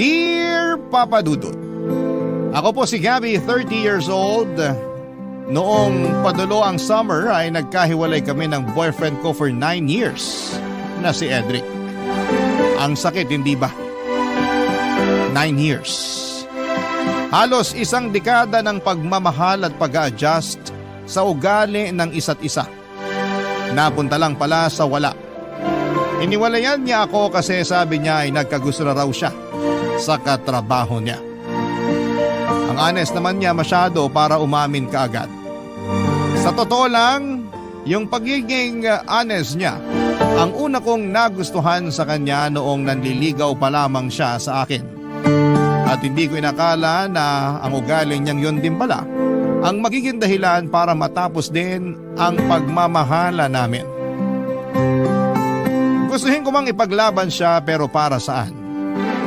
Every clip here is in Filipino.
Dear Papa Dudut, ako po si Gabby, 30 years old. Noong padulo ang summer ay nagkahiwalay kami ng boyfriend ko for 9 years na si Edric. Ang sakit, hindi ba? 9 years. Halos isang dekada ng pagmamahal at pag-a-adjust sa ugali ng isa't isa. Napunta lang pala sa wala. Iniwalayan niya ako kasi sabi niya ay nagkagusto na raw siya sa katrabaho niya. Ang honest naman niya masyado para umamin kaagad. Sa totoo lang, yung pagiging honest niya, ang una kong nagustuhan sa kanya noong nanliligaw pa lamang siya sa akin. At hindi ko inakala na ang ugali niyang yun din pala ang magiging dahilan para matapos din ang pagmamahala namin. Gustuhin ko mang ipaglaban siya pero para saan?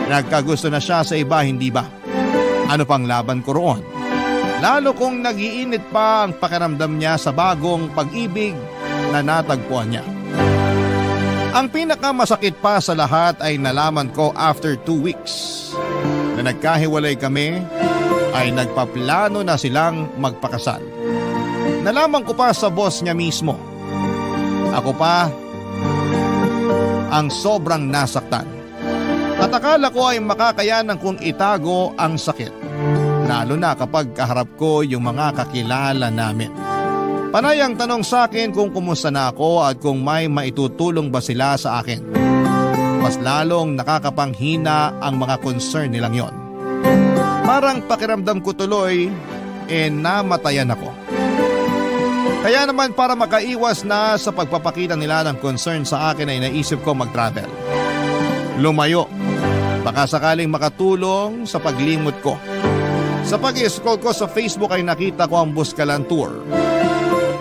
Nagkagusto na siya sa iba, hindi ba? Ano pang laban ko roon? Lalo kung nag-iinit pa ang pakiramdam niya sa bagong pag-ibig na natagpuan niya. Ang pinakamasakit pa sa lahat ay nalaman ko after 2 weeks na nagkahiwalay kami ay nagpaplano na silang magpakasal. Nalaman ko pa sa boss niya mismo. Ako pa ang sobrang nasaktan. At akala ko ay makakayanan kong itago ang sakit. Lalo na kapag kaharap ko yung mga kakilala namin. Panay ang tanong sa akin kung kumusta na ako at kung may maitutulong ba sila sa akin. Mas lalong nakakapanghina ang mga concern nilang yon. Parang pakiramdam ko tuloy namatayan ako. Kaya naman para makaiwas na sa pagpapakita nila ng concern sa akin ay naisip ko mag-travel. Lumayo. Baka sakaling makatulong sa paglimot ko. Sa pag-i-scroll ko sa Facebook ay nakita ko ang Buscalan Tour.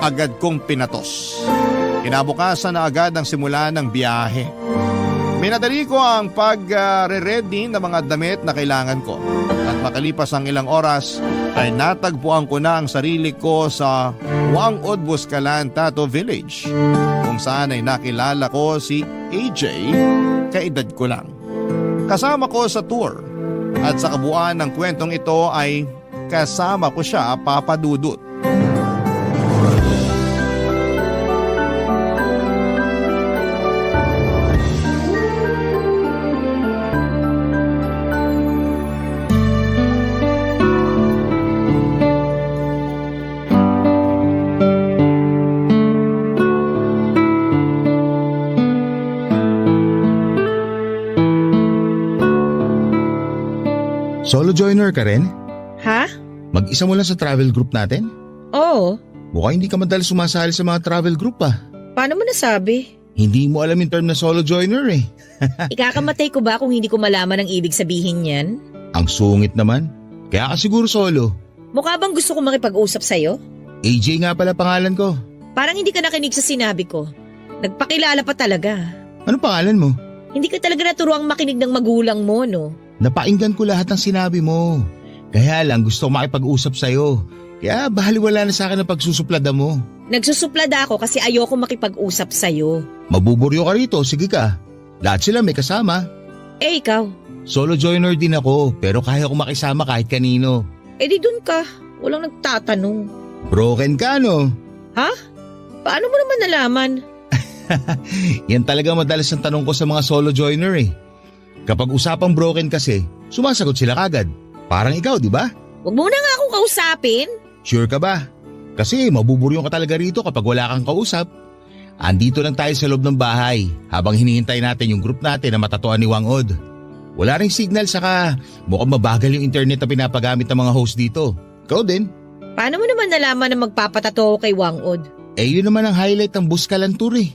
Agad kong pinatos. Kinabukasan na agad ang simula ng biyahe. Minadali ko ang pag-re-ready ng mga damit na kailangan ko. At makalipas ang ilang oras ay natagpuan ko na ang sarili ko sa Wangod Buscalan Tattoo Village. Kung saan ay nakilala ko si AJ, kaedad ko lang. Kasama ko sa tour. At sa kabuuan ng kwentong ito ay kasama ko siya, Papa Dudut. Solo joiner ka rin? Ha? Mag-isa mo lang sa travel group natin? Oo. Mukhang hindi ka madalas sumasali sa mga travel group ah. Paano mo nasabi? Hindi mo alam yung term na solo joiner eh. Ikakamatay ko ba kung hindi ko malaman ang ibig sabihin niyan? Ang sungit naman. Kaya ka siguro solo. Mukha bang gusto ko makipag-usap sa'yo? AJ nga pala pangalan ko. Parang hindi ka nakinig sa sinabi ko. Nagpakilala pa talaga. Ano pangalan mo? Hindi ka talaga naturuang makinig ng magulang mo, no? Napakinggan ko lahat ng sinabi mo. Kaya lang gusto ko makipag-usap sa'yo. Kaya bahaliwala na sa akin ang pagsusuplada mo. Nagsusuplada ako kasi ayoko makipag-usap sa'yo. Mabuburyo ka rito, sige ka. Lahat sila may kasama. Eh ikaw? Solo joiner din ako pero kaya ko makisama kahit kanino. Eh di dun ka. Walang nagtatanong. Broken ka no? Ha? Paano mo naman nalaman? Yan talaga madalas ang tanong ko sa mga solo joiner eh. Kapag usapang broken kasi, sumasagot sila kagad. Parang ikaw, di ba? Huwag mo na nga akong kausapin. Sure ka ba? Kasi mabuburyong ka talaga rito kapag wala kang kausap. Andito lang tayo sa loob ng bahay habang hinihintay natin yung group natin na matatuan ni Wangod. Wala ring signal saka mukhang mabagal yung internet na pinapagamit ng mga host dito. Ikaw din. Paano mo naman nalaman na magpapatato ako kay Wangod? Eh yun naman ang highlight ng Buscalan Tour eh.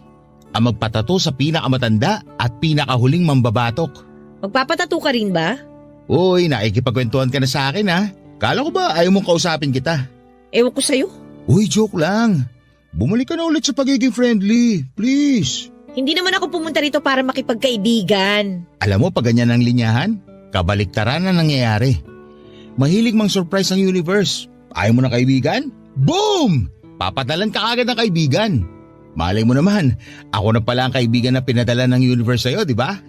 Ang magpatato sa pinakamatanda at pinakahuling mambabatok. Magpapatato ka rin ba? Uy, nakikipagkwentuhan ka na sa akin ha. Kala ko ba ayaw mong kausapin kita? Ewan ko sa'yo. Uy, joke lang. Bumalik ka na ulit sa pagiging friendly. Please. Hindi naman ako pumunta rito para makipagkaibigan. Alam mo, pag ganyan ang linyahan, kabaliktaran na nangyayari. Mahilig mang surprise ang universe. Ayaw mo ng kaibigan? Boom! Papadalan ka agad ng kaibigan. Malay mo naman, ako na pala ang kaibigan na pinadala ng universe sa'yo, di ba?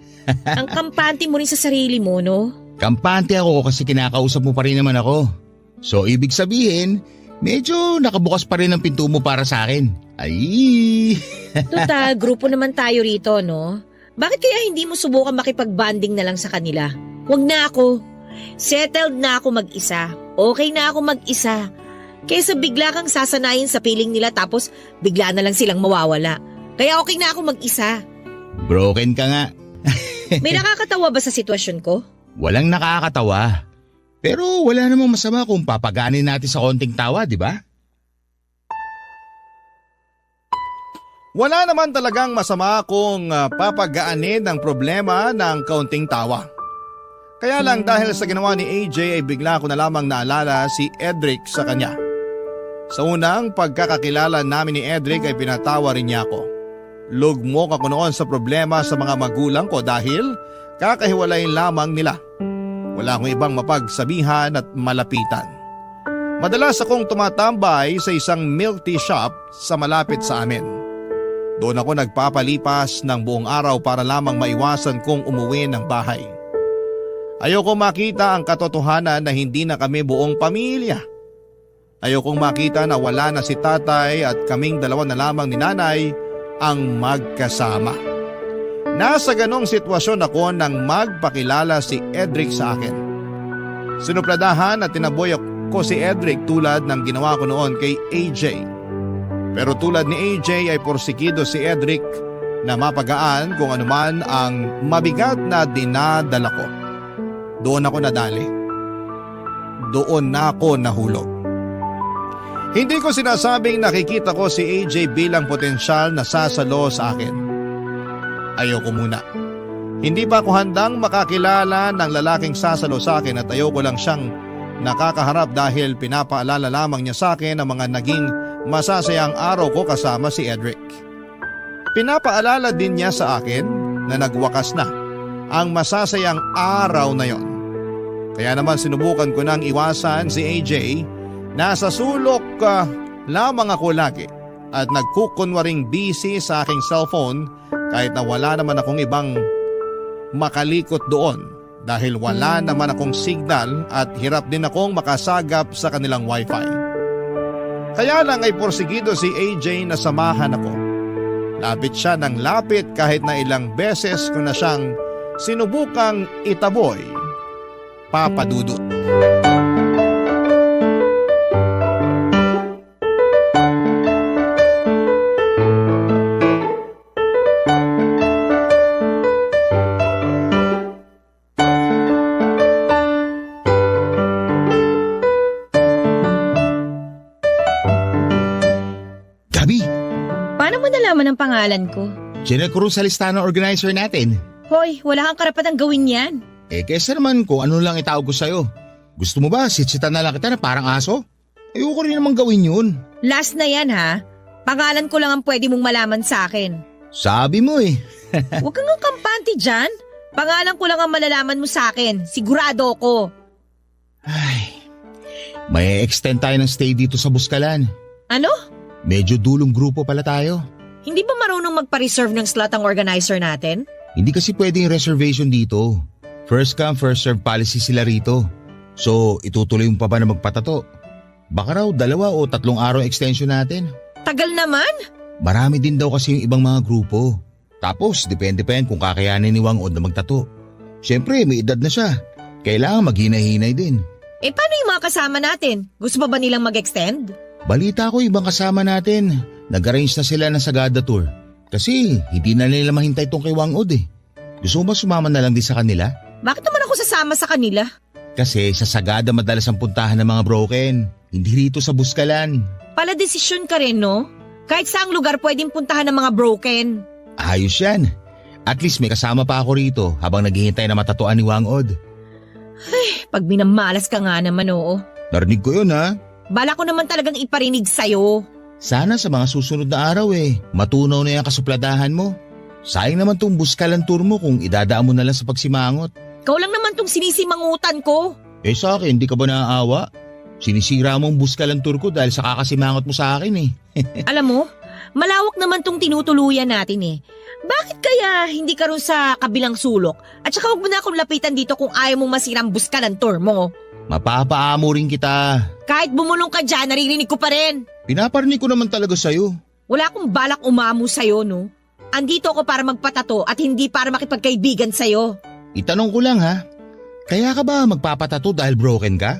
Ang kampante mo rin sa sarili mo, no? Kampante ako kasi kinakausap mo pa rin naman ako. So ibig sabihin, medyo nakabukas pa rin ang pinto mo para sa akin. Ay! Tuta, grupo naman tayo rito, no? Bakit kaya hindi mo subukan makipag-bonding na lang sa kanila? Huwag na ako. Settled na ako mag-isa. Okay na ako mag-isa. Kaysa bigla kang sasanayin sa piling nila tapos bigla na lang silang mawawala. Kaya okay na ako mag-isa. Broken ka nga. May nakakatawa ba sa sitwasyon ko? Walang nakakatawa. Pero wala namang masama kung papaganin natin sa konting tawa, di ba? Wala naman talagang masama kung papagaanin ang problema ng kaunting tawa. Kaya lang dahil sa ginawa ni AJ ay bigla ko na lamang naalala si Edric sa kanya. Sa unang pagkakakilala namin ni Edric ay pinatawa rin niya ako. Lugmok ako noon sa problema sa mga magulang ko dahil kakahiwalayin lamang nila. Wala akong ibang mapagsabihan at malapitan. Madalas akong tumatambay sa isang milk tea shop sa malapit sa amin. Doon ako nagpapalipas ng buong araw para lamang maiwasan kong umuwi ng bahay. Ayoko makita ang katotohanan na hindi na kami buong pamilya. Ayokong makita na wala na si tatay at kaming dalawa na lamang ni nanay ang magkasama. Nasa ganong sitwasyon ako nang magpakilala si Edric sa akin. Sinupladahan at tinaboy ko si Edric tulad ng ginawa ko noon kay AJ. Pero tulad ni AJ ay porsigido si Edric na mapagaan kung anuman ang mabigat na dinadala ko. Doon ako nadali. Doon na ako nahulog. Hindi ko sinasabing nakikita ko si AJ bilang potensyal na sasalo sa akin. Ayoko muna. Hindi pa ako handang makakilala ng lalaking sasalo sa akin at ayoko lang siyang nakakaharap dahil pinapaalala lamang niya sa akin ang mga naging masasayang araw ko kasama si Edric. Pinapaalala din niya sa akin na nagwakas na ang masasayang araw na yon. Kaya naman sinubukan ko nang iwasan si AJ. Nasa sulok lamang ako lagi at nagkukunwaring busy sa aking cellphone kahit na wala naman akong ibang makalikot doon dahil wala naman akong signal at hirap din akong makasagap sa kanilang wifi. Kaya lang ay porsigido si AJ na samahan ako. Lapit siya ng lapit kahit na ilang beses ko na siyang sinubukang itaboy. Papadudot. Gabi, Paano mo nalaman ang pangalan ko? Jenna Cruz sa listahan ng organizer natin. Hoy, wala kang karapatang gawin yan. Kesa naman kung ano lang itawag ko sa'yo. Gusto mo ba sitsitan na lang kita na parang aso? Ayoko rin namang gawin yun. Last na yan ha. Pangalan ko lang ang pwede mong malaman sa akin. Sabi mo eh. Huwag kang ang kampante dyan. Pangalan ko lang ang malalaman mo sa akin. Sigurado ko. Ay, may extend tayo ng stay dito sa Buskalan. Ano? Medyo dulong grupo pala tayo. Hindi ba marunong magpa-reserve ng slot ang organizer natin? Hindi kasi pwedeng reservation dito. First come, first serve policy sila rito. So, itutuloy mo pa ba na magpatato? Baka raw 2 o 3 araw extension natin. Tagal naman. Marami din daw kasi yung ibang mga grupo. Tapos, depende pa yan kung kakayanin ni Wang Od na magtato. Siyempre, may edad na siya. Kailangan maghinay-hinay din. Paano yung mga kasama natin? Gusto pa ba nilang mag-extend? Balita ko ibang kasama natin. Nag-arrange na sila ng Sagada Tour. Kasi hindi na nila mahintay tong kay Wang Od eh. Gusto mo ba sumama na lang din sa kanila? Bakit naman ako sasama sa kanila? Kasi sa Sagada madalas ang puntahan ng mga broken. Hindi rito sa Buskalan. Pala desisyon ka rin, no? Kahit saang lugar pwedeng puntahan ng mga broken. Ayos yan. At least may kasama pa ako rito habang naghihintay na matatuan ni Wang Od. Pag minamalas ka nga naman, oo. Narinig ko yun ha. Bala ko naman talagang iparinig sa'yo. Sana sa mga susunod na araw matunaw na yung kasupladahan mo. Sayang naman tong Buskalan tour mo kung idadaan mo na lang sa pagsimangot. Ikaw lang naman tong sinisimangutan ko. Sa akin, hindi ka ba naaawa? Sinisira mo ang Buskalan tour ko dahil sa kakasimangot mo sa akin eh. Alam mo, Malawak naman tong tinutuluyan natin eh. Bakit kaya hindi ka rin sa kabilang sulok? At saka huwag mo na akong lapitan dito kung ayaw mong masirang buska ng tour mo. Mapapaamo rin kita. Kahit bumulong ka dyan, naririnig ko pa rin. Pinaparinig ko naman talaga sa'yo. Wala akong balak umamo sa'yo, no? Andito ako para magpatato at hindi para makipagkaibigan sa'yo. Itanong ko lang ha, kaya ka ba magpapatato dahil broken ka?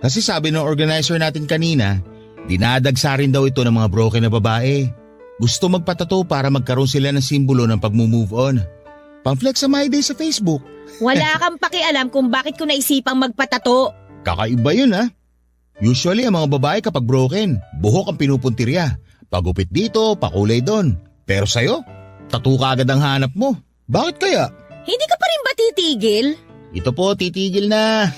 Kasi sabi ng organizer natin kanina, dinadagsa rin daw ito ng mga broken na babae. Gusto magpatato para magkaroon sila ng simbolo ng pag-move on. Pang-flex sa My Day sa Facebook. Wala kang pakialam kung bakit ko naisipang magpatato. Kakaiba yun ha. Usually ang mga babae kapag broken, buhok ang pinupuntirya. Pagupit dito, pakulay doon. Pero sa'yo, tattoo ka agad ang hanap mo. Bakit kaya? Hindi ka pa rin ba titigil? Ito po, titigil na.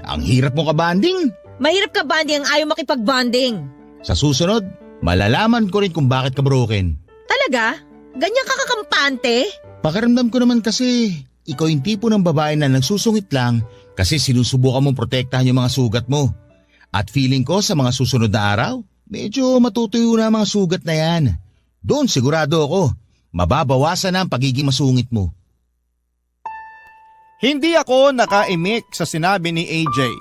Ang hirap mo ka-banding. Mahirap ka banding ang ayaw makipag-bonding. Sa susunod, malalaman ko rin kung bakit ka broken. Talaga? Ganyan ka kakampante? Pakiramdam ko naman kasi, ikaw yung tipo ng babae na nagsusungit lang kasi sinusubukan mong protektahan yung mga sugat mo. At feeling ko sa mga susunod na araw, medyo matutuyo na ang mga sugat na yan. Doon sigurado ako, mababawasan na ang pagiging masungit mo. Hindi ako nakaimik sa sinabi ni AJ.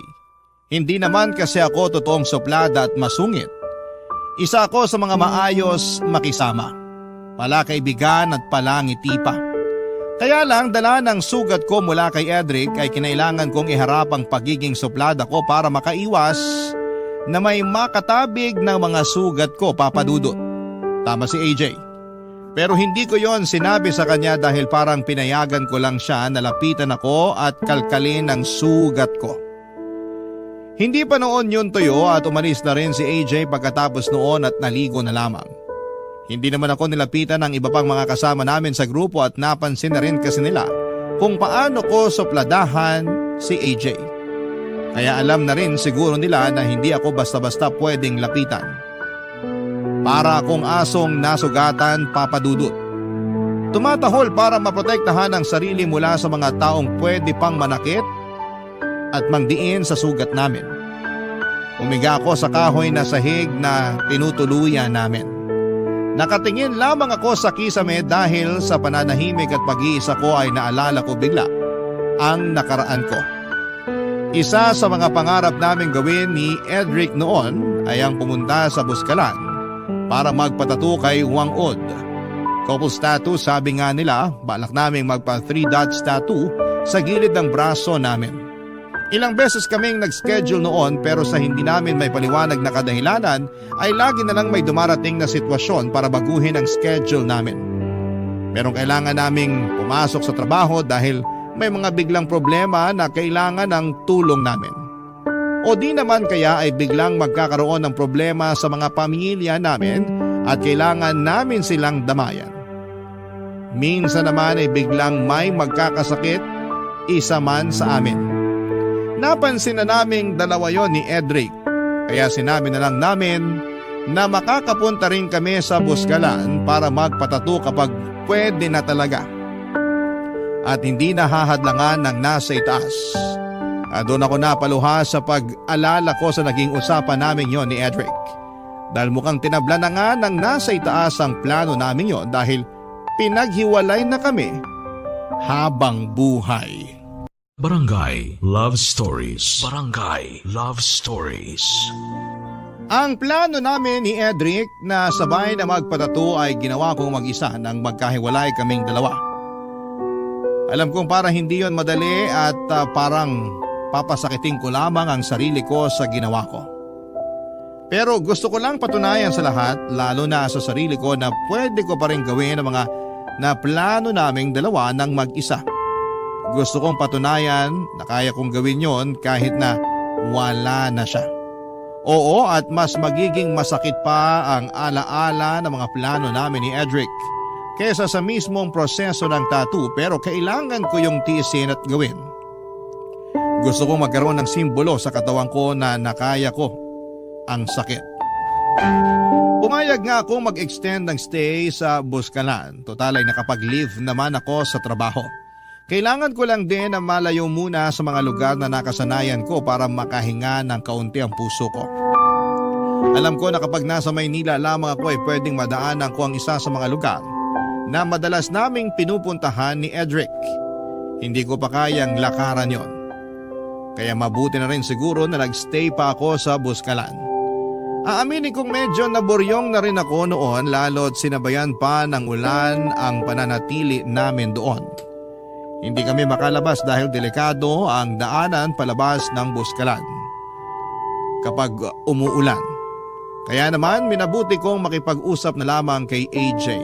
Hindi naman kasi ako totoong suplada at masungit. Isa ako sa mga maayos makisama. Palakaibigan at palangiti pa. Kaya lang dala ng sugat ko mula kay Edric ay kinailangan kong iharap ang pagiging suplada ko para makaiwas na may makatabig ng mga sugat ko, Papa Dudut. Tama si AJ. Pero hindi ko yon sinabi sa kanya dahil parang pinayagan ko lang siya na lapitan ako at kalkalin ang sugat ko. Hindi pa noon yun tuyo at umalis na rin si AJ pagkatapos noon at naligo na lamang. Hindi naman ako nilapitan ng iba pang mga kasama namin sa grupo at napansin na rin kasi nila kung paano ko supladahan si AJ. Kaya alam na rin siguro nila na hindi ako basta-basta pwedeng lapitan. Para akong asong nasugatan, Papa Dudut. Tumatahol para maprotektahan ang sarili mula sa mga taong pwede pang manakit at mangdiin sa sugat namin. Umiga ako sa kahoy na sahig na tinutuluyan namin. Nakatingin lamang ako sa kisame dahil sa pananahimik at pag-iisa ko ay naalala ko bigla ang nakaraan ko. Isa sa mga pangarap naming gawin ni Edric noon ay ang pumunta sa Buskalan para magpatato kay Wang Od. Couples tattoo, sabi nga nila, balak naming magpa 3 dots tattoo sa gilid ng braso namin. Ilang beses kaming nag-schedule noon pero sa hindi namin may paliwanag na kadahilanan ay lagi na lang may dumarating na sitwasyon para baguhin ang schedule namin. Pero kailangan naming pumasok sa trabaho dahil may mga biglang problema na kailangan ng tulong namin. O di naman kaya ay biglang magkakaroon ng problema sa mga pamilya namin at kailangan namin silang damayan. Minsan naman ay biglang may magkakasakit, isa man sa amin. Napansin na naming dalawa yon ni Edric, kaya sinabi na lang namin na makakapunta rin kami sa Buskalan para magpatato kapag pwede na talaga. At hindi nahahadlangan ng nasa itaas. Doon ako napaluha sa pag-alala ko sa naging usapan namin yon ni Edric. Dahil mukhang tinabla na nga ng nasa itaas ang plano namin yon dahil pinaghiwalay na kami habang buhay. Barangay Love Stories. Barangay Love Stories. Ang plano namin ni Edric na sabay na magpatato ay ginawa kong mag-isa nang magkahiwalay kaming dalawa. Alam kong para hindi yon madali at parang papasakitin ko lamang ang sarili ko sa ginawa ko. Pero gusto ko lang patunayan sa lahat, lalo na sa sarili ko, na pwede ko pa rin gawin ang mga na plano naming dalawa ng mag-isa. Gusto kong patunayan na kaya kong gawin yon kahit na wala na siya. Oo, at mas magiging masakit pa ang alaala ng mga plano namin ni Edric kesa sa mismong proseso ng tattoo, pero kailangan ko yung tiisin at gawin. Gusto kong magkaroon ng simbolo sa katawan ko na nakaya ko ang sakit. Pumayag nga akong mag-extend ng stay sa Buskalan. Total ay nakapag-leave naman ako sa trabaho. Kailangan ko lang din na malayo muna sa mga lugar na nakasanayan ko para makahinga ng kaunti ang puso ko. Alam ko na kapag nasa Maynila lamang ako ay pwedeng madaanan ko ang isa sa mga lugar na madalas naming pinupuntahan ni Edric. Hindi ko pa kayang lakaran yon. Kaya mabuti na rin siguro na nagstay pa ako sa Buskalan. Aaminin kong medyo naburyong na rin ako noon lalo't sinabayan pa ng ulan ang pananatili namin doon. Hindi kami makalabas dahil delikado ang daanan palabas ng Buskalan kapag umuulan. Kaya naman minabuti kong makipag-usap na lamang kay AJ.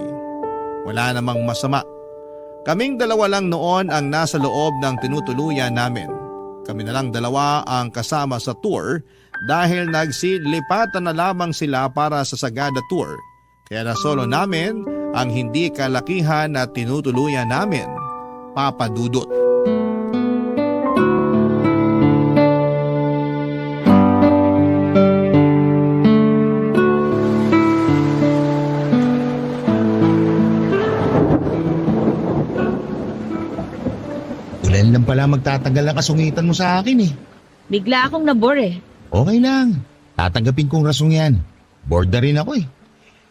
Wala namang masama. Kaming dalawa lang noon ang nasa loob ng tinutuluyan namin. Kami na lang dalawa ang kasama sa tour dahil nagsilipatan na lamang sila para sa Sagada Tour. Kaya nasolo namin ang hindi kalakihan na tinutuluyan namin, Papa Dudut. Ulan lang pala magtatagal ang kasungitan mo sa akin eh. Bigla akong nabore eh. Okay lang. Tatanggapin kong rasong yan. Bored na rin ako eh.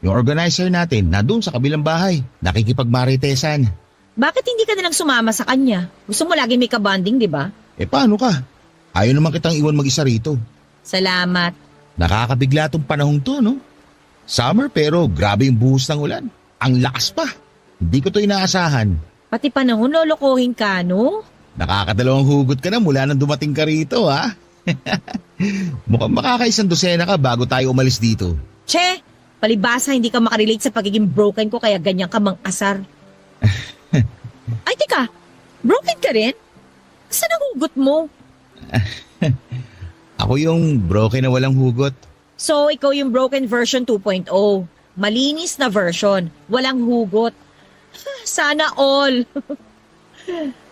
Yung organizer natin na doon sa kabilang bahay, nakikipagmaritesan. Bakit hindi ka na lang sumama sa kanya? Gusto mo lagi may kabanding, di ba? Eh paano ka? Ayaw naman kitang iwan mag-isa rito. Salamat. Nakakabigla tong panahong to, no? Summer pero grabe yung buhos ng ulan. Ang lakas pa. Hindi ko to inaasahan. Pati panahon lolokohin ka, no? Nakakadalawang hugot ka na mula nang dumating ka rito, ha? Mukhang makakaisang dosena ka bago tayo umalis dito. Che, palibasa hindi ka makarelate sa pagiging broken ko kaya ganyan ka mang-asar. Ay, teka, broken ka rin? Saan ang hugot mo? Ako yung broken na walang hugot. So, ikaw yung broken version 2.0. Malinis na version, walang hugot. Sana all.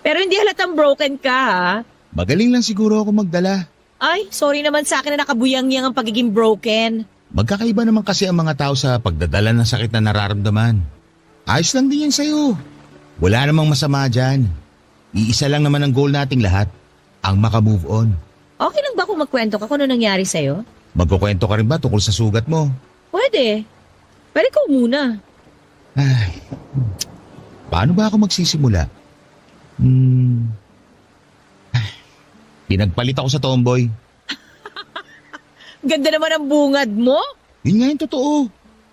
Pero hindi halatang broken ka, ha? Magaling lang siguro ako magdala. Ay, sorry naman sa akin na nakabuyang-yang ang pagiging broken. Magkakaiba naman kasi ang mga tao sa pagdadala ng sakit na nararamdaman. Ayos lang din yan sa'yo. Wala namang masama dyan. Iisa lang naman ang goal nating lahat. Ang makamove on. Okay lang ba kung magkwento ka kung ano nangyari sa'yo? Magkukwento ka rin ba tungkol sa sugat mo? Pwede. Pero ikaw muna. Ay, paano ba ako magsisimula? Pinagpalit ako sa tomboy. Ganda naman ang bungad mo. Yun nga yung totoo.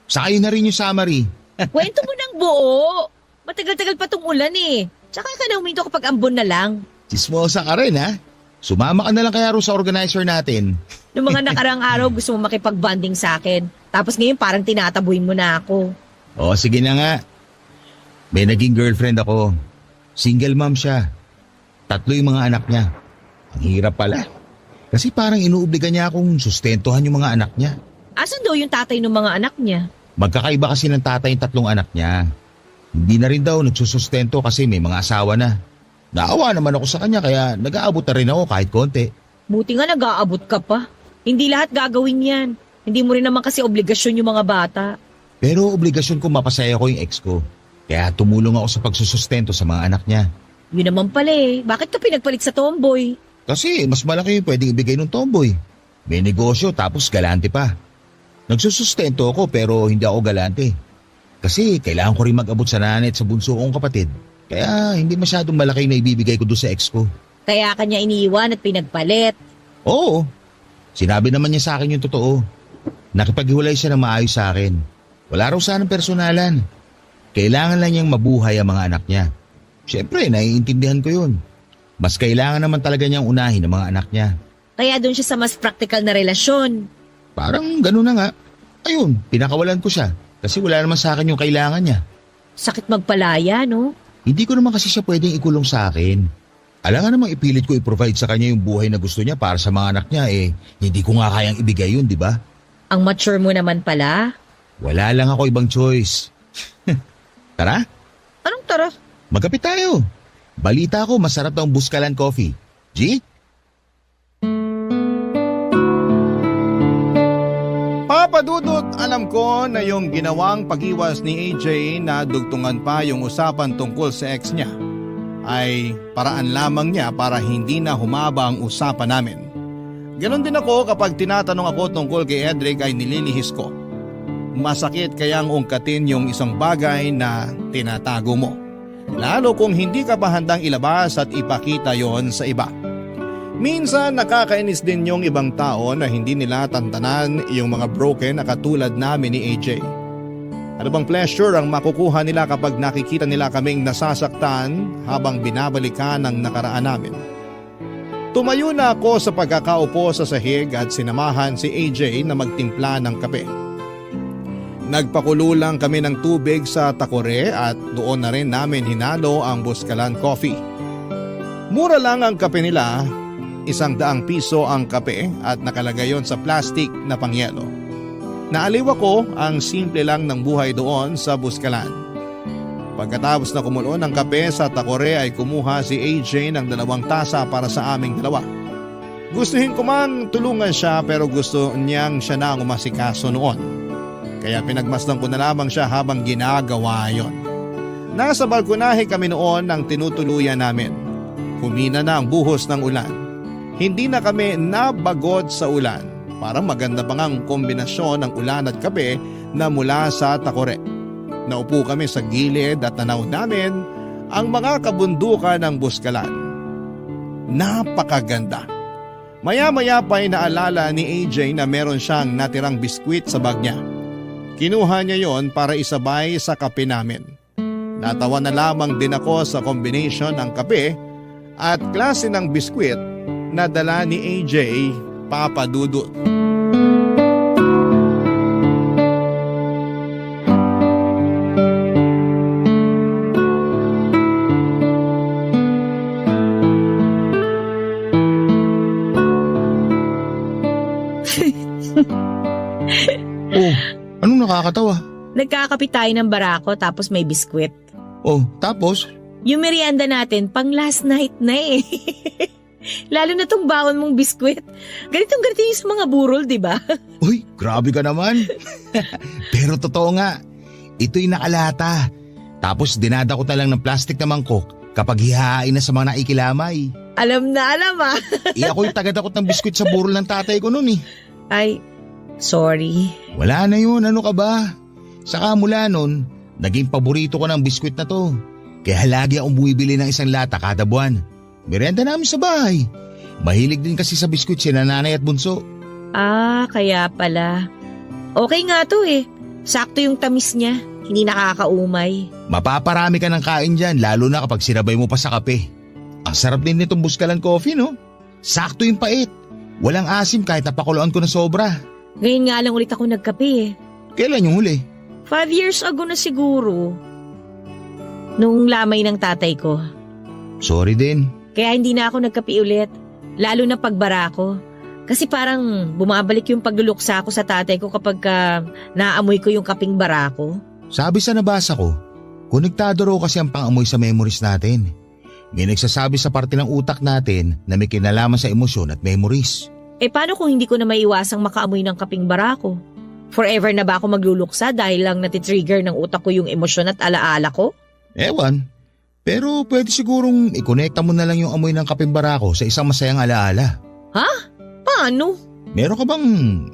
Saka yun na rin yung summary. Kwento mo ng buo. Matagal-tagal pa tong ulan eh. Tsaka ka na huminto kapag ambon na lang. Chismosa ka rin ha? Sumama ka na lang kaya ro sa organizer natin. Noong mga nakarang araw gusto mo makipag-bonding sa akin. Tapos ngayon parang tinatabuhin mo na ako. O sige na nga. May naging girlfriend ako. Single mom siya. 3 yung mga anak niya. Ang hirap pala. Kasi parang inuobliga niya akong sustentuhan yung mga anak niya. Asan daw yung tatay ng mga anak niya? Magkakaiba kasi ng tatay yung 3 anak niya. Hindi na rin daw nagsusustento kasi may mga asawa na. Naawa naman ako sa kanya kaya nag-aabot na rin ako kahit konti. Buti nga nag-aabot ka pa. Hindi lahat gagawin yan. Hindi mo rin naman kasi obligasyon yung mga bata. Pero obligasyon ko mapasaya ko yung ex ko. Kaya tumulong ako sa pagsusustento sa mga anak niya. Yun naman pala eh. Bakit ka pinagpalit sa tomboy? Kasi mas malaki yung pwedeng ibigay ng tomboy. May negosyo tapos galante pa. Nagsusustento ako pero hindi ako galante. Kasi kailangan ko rin mag-abot sa nanay at sa bunso kong kapatid. Kaya hindi masyadong malaki na ibibigay ko doon sa ex ko. Kaya kanya iniwan at pinagpalit. Oo. Sinabi naman niya sa akin yung totoo. Nakipaghiwalay siya ng maayos sa akin. Wala raw sanang personalan. Kailangan lang niyang mabuhay ang mga anak niya. Siyempre, naiintindihan ko yun. Mas kailangan naman talaga niyang unahin ang mga anak niya. Kaya doon siya sa mas practical na relasyon. Parang gano'n na nga. Ayun, pinakawalan ko siya. Kasi wala naman sa akin yung kailangan niya. Sakit magpalaya, no? Hindi ko naman kasi siya pwedeng ikulong sa akin. Alam nga namang ipilit ko i-provide sa kanya yung buhay na gusto niya para sa mga anak niya hindi ko nga kayang ibigay yun, di ba? Ang mature mo naman pala. Wala lang ako ibang choice. Tara, Anong tara? magkapit tayo. Balita ko masarap daw ang Buskalan Coffee. G? Papa Dudut, alam ko na yung ginawang pag-iwas ni AJ na dugtungan pa yung usapan tungkol sa ex niya ay paraan lamang niya para hindi na humaba ang usapan namin. Ganon din ako kapag tinatanong ako tungkol kay Edric ay nililihis ko. Masakit kayang ungkatin yung isang bagay na tinatago mo. Lalo kung hindi ka pa handang ilabas at ipakita yon sa iba. Minsan nakakainis din yung ibang tao na hindi nila tantanan yung mga broken na katulad namin ni AJ. Ano bang pleasure ang makukuha nila kapag nakikita nila kaming nasasaktan habang binabalikan ang nakaraan namin? Tumayo na ako sa pagkakaupo sa sahig at sinamahan si AJ na magtimpla ng kape. Nagpakulo lang kami ng tubig sa takore at doon na rin namin hinalo ang Buskalan Coffee. Mura lang ang kape nila, 100 piso ang kape at nakalagay yon sa plastic na pangyelo. Naaliw ako ang simple lang ng buhay doon sa Buskalan. Pagkatapos na kumulo ng kape sa takore ay kumuha si AJ ng 2 tasa para sa aming dalawa. Gustuhin ko man tulungan siya pero gusto niyang siya na ang umasikaso noon. Kaya pinagmasdan ko na lamang siya habang ginagawa yon. Nasa balkonahe kami noon ng tinutuluyan namin. Humina na ang buhos ng ulan. Hindi na kami nabagot sa ulan. Parang maganda pa ngang kombinasyon ng ulan at kape na mula sa takore. Naupo kami sa gilid at tanaw namin ang mga kabundukan ng Buskalan. Napakaganda. Maya-maya pa ay naalala ni AJ na meron siyang natirang biskwit sa bag niya. Kinuha niya yon para isabay sa kape namin. Natawa na lamang din ako sa combination ng kape at klase ng biskwit na dala ni AJ, Papa Dudut. Oh, anong nakakatawa? Nagkakapit tayo ng barako tapos may biskwit. Oh, tapos? Yung merienda natin, pang last night na eh. Lalo na tong baon mong biskwit. Ganitong-ganito yung sa mga burol, di ba? Uy, grabe ka naman. Pero totoo nga, ito'y nakalata. Tapos dinadakot na lang ng plastic na mangkok kapag hihain na sa mga naikilamay. Alam na alam ah. Ako'y tagadakot ng biskwit sa burol ng tatay ko noon eh. Ay, sorry. Wala na yun, ano ka ba? Saka mula nun, naging paborito ko ng biskwit na to. Kaya lagi akong bumibili ng 1 lata kada buwan. Merenda namin sa bahay. Mahilig din kasi sa biskwit si nanay at bunso. Ah, kaya pala. Okay nga to eh. Sakto yung tamis niya. Hindi nakakaumay. Mapaparami ka ng kain dyan, lalo na kapag sinabay mo pa sa kape. Ang sarap din nitong Buskalan Coffee, no? Sakto yung pait. Walang asim kahit napakuluan ko na sobra. Ngayon nga lang ulit ako nagkape eh. Kailan yung huli? 5 years ago na siguro. Nung lamay ng tatay ko. Sorry din. Kaya hindi na ako nagkape ulit. Lalo na pagbara ko. Kasi parang bumabalik yung pagluluksa ko sa tatay ko kapag naamoy ko yung kaping bara ko. Sabi sa nabasa ko, konektado raw kasi ang pangamoy sa memories natin. May nagsasabi sa parte ng utak natin na may kinalaman sa emosyon at memories. Eh paano kung hindi ko na maiwasang makaamoy ng kaping bara ko? Forever na ba ako magluluksa dahil lang natitrigger ng utak ko yung emosyon at alaala ko? Ewan. Pero pwede sigurong ikonekta mo na lang yung amoy ng kaping barako sa isang masayang alaala. Ha? Paano? Meron ka bang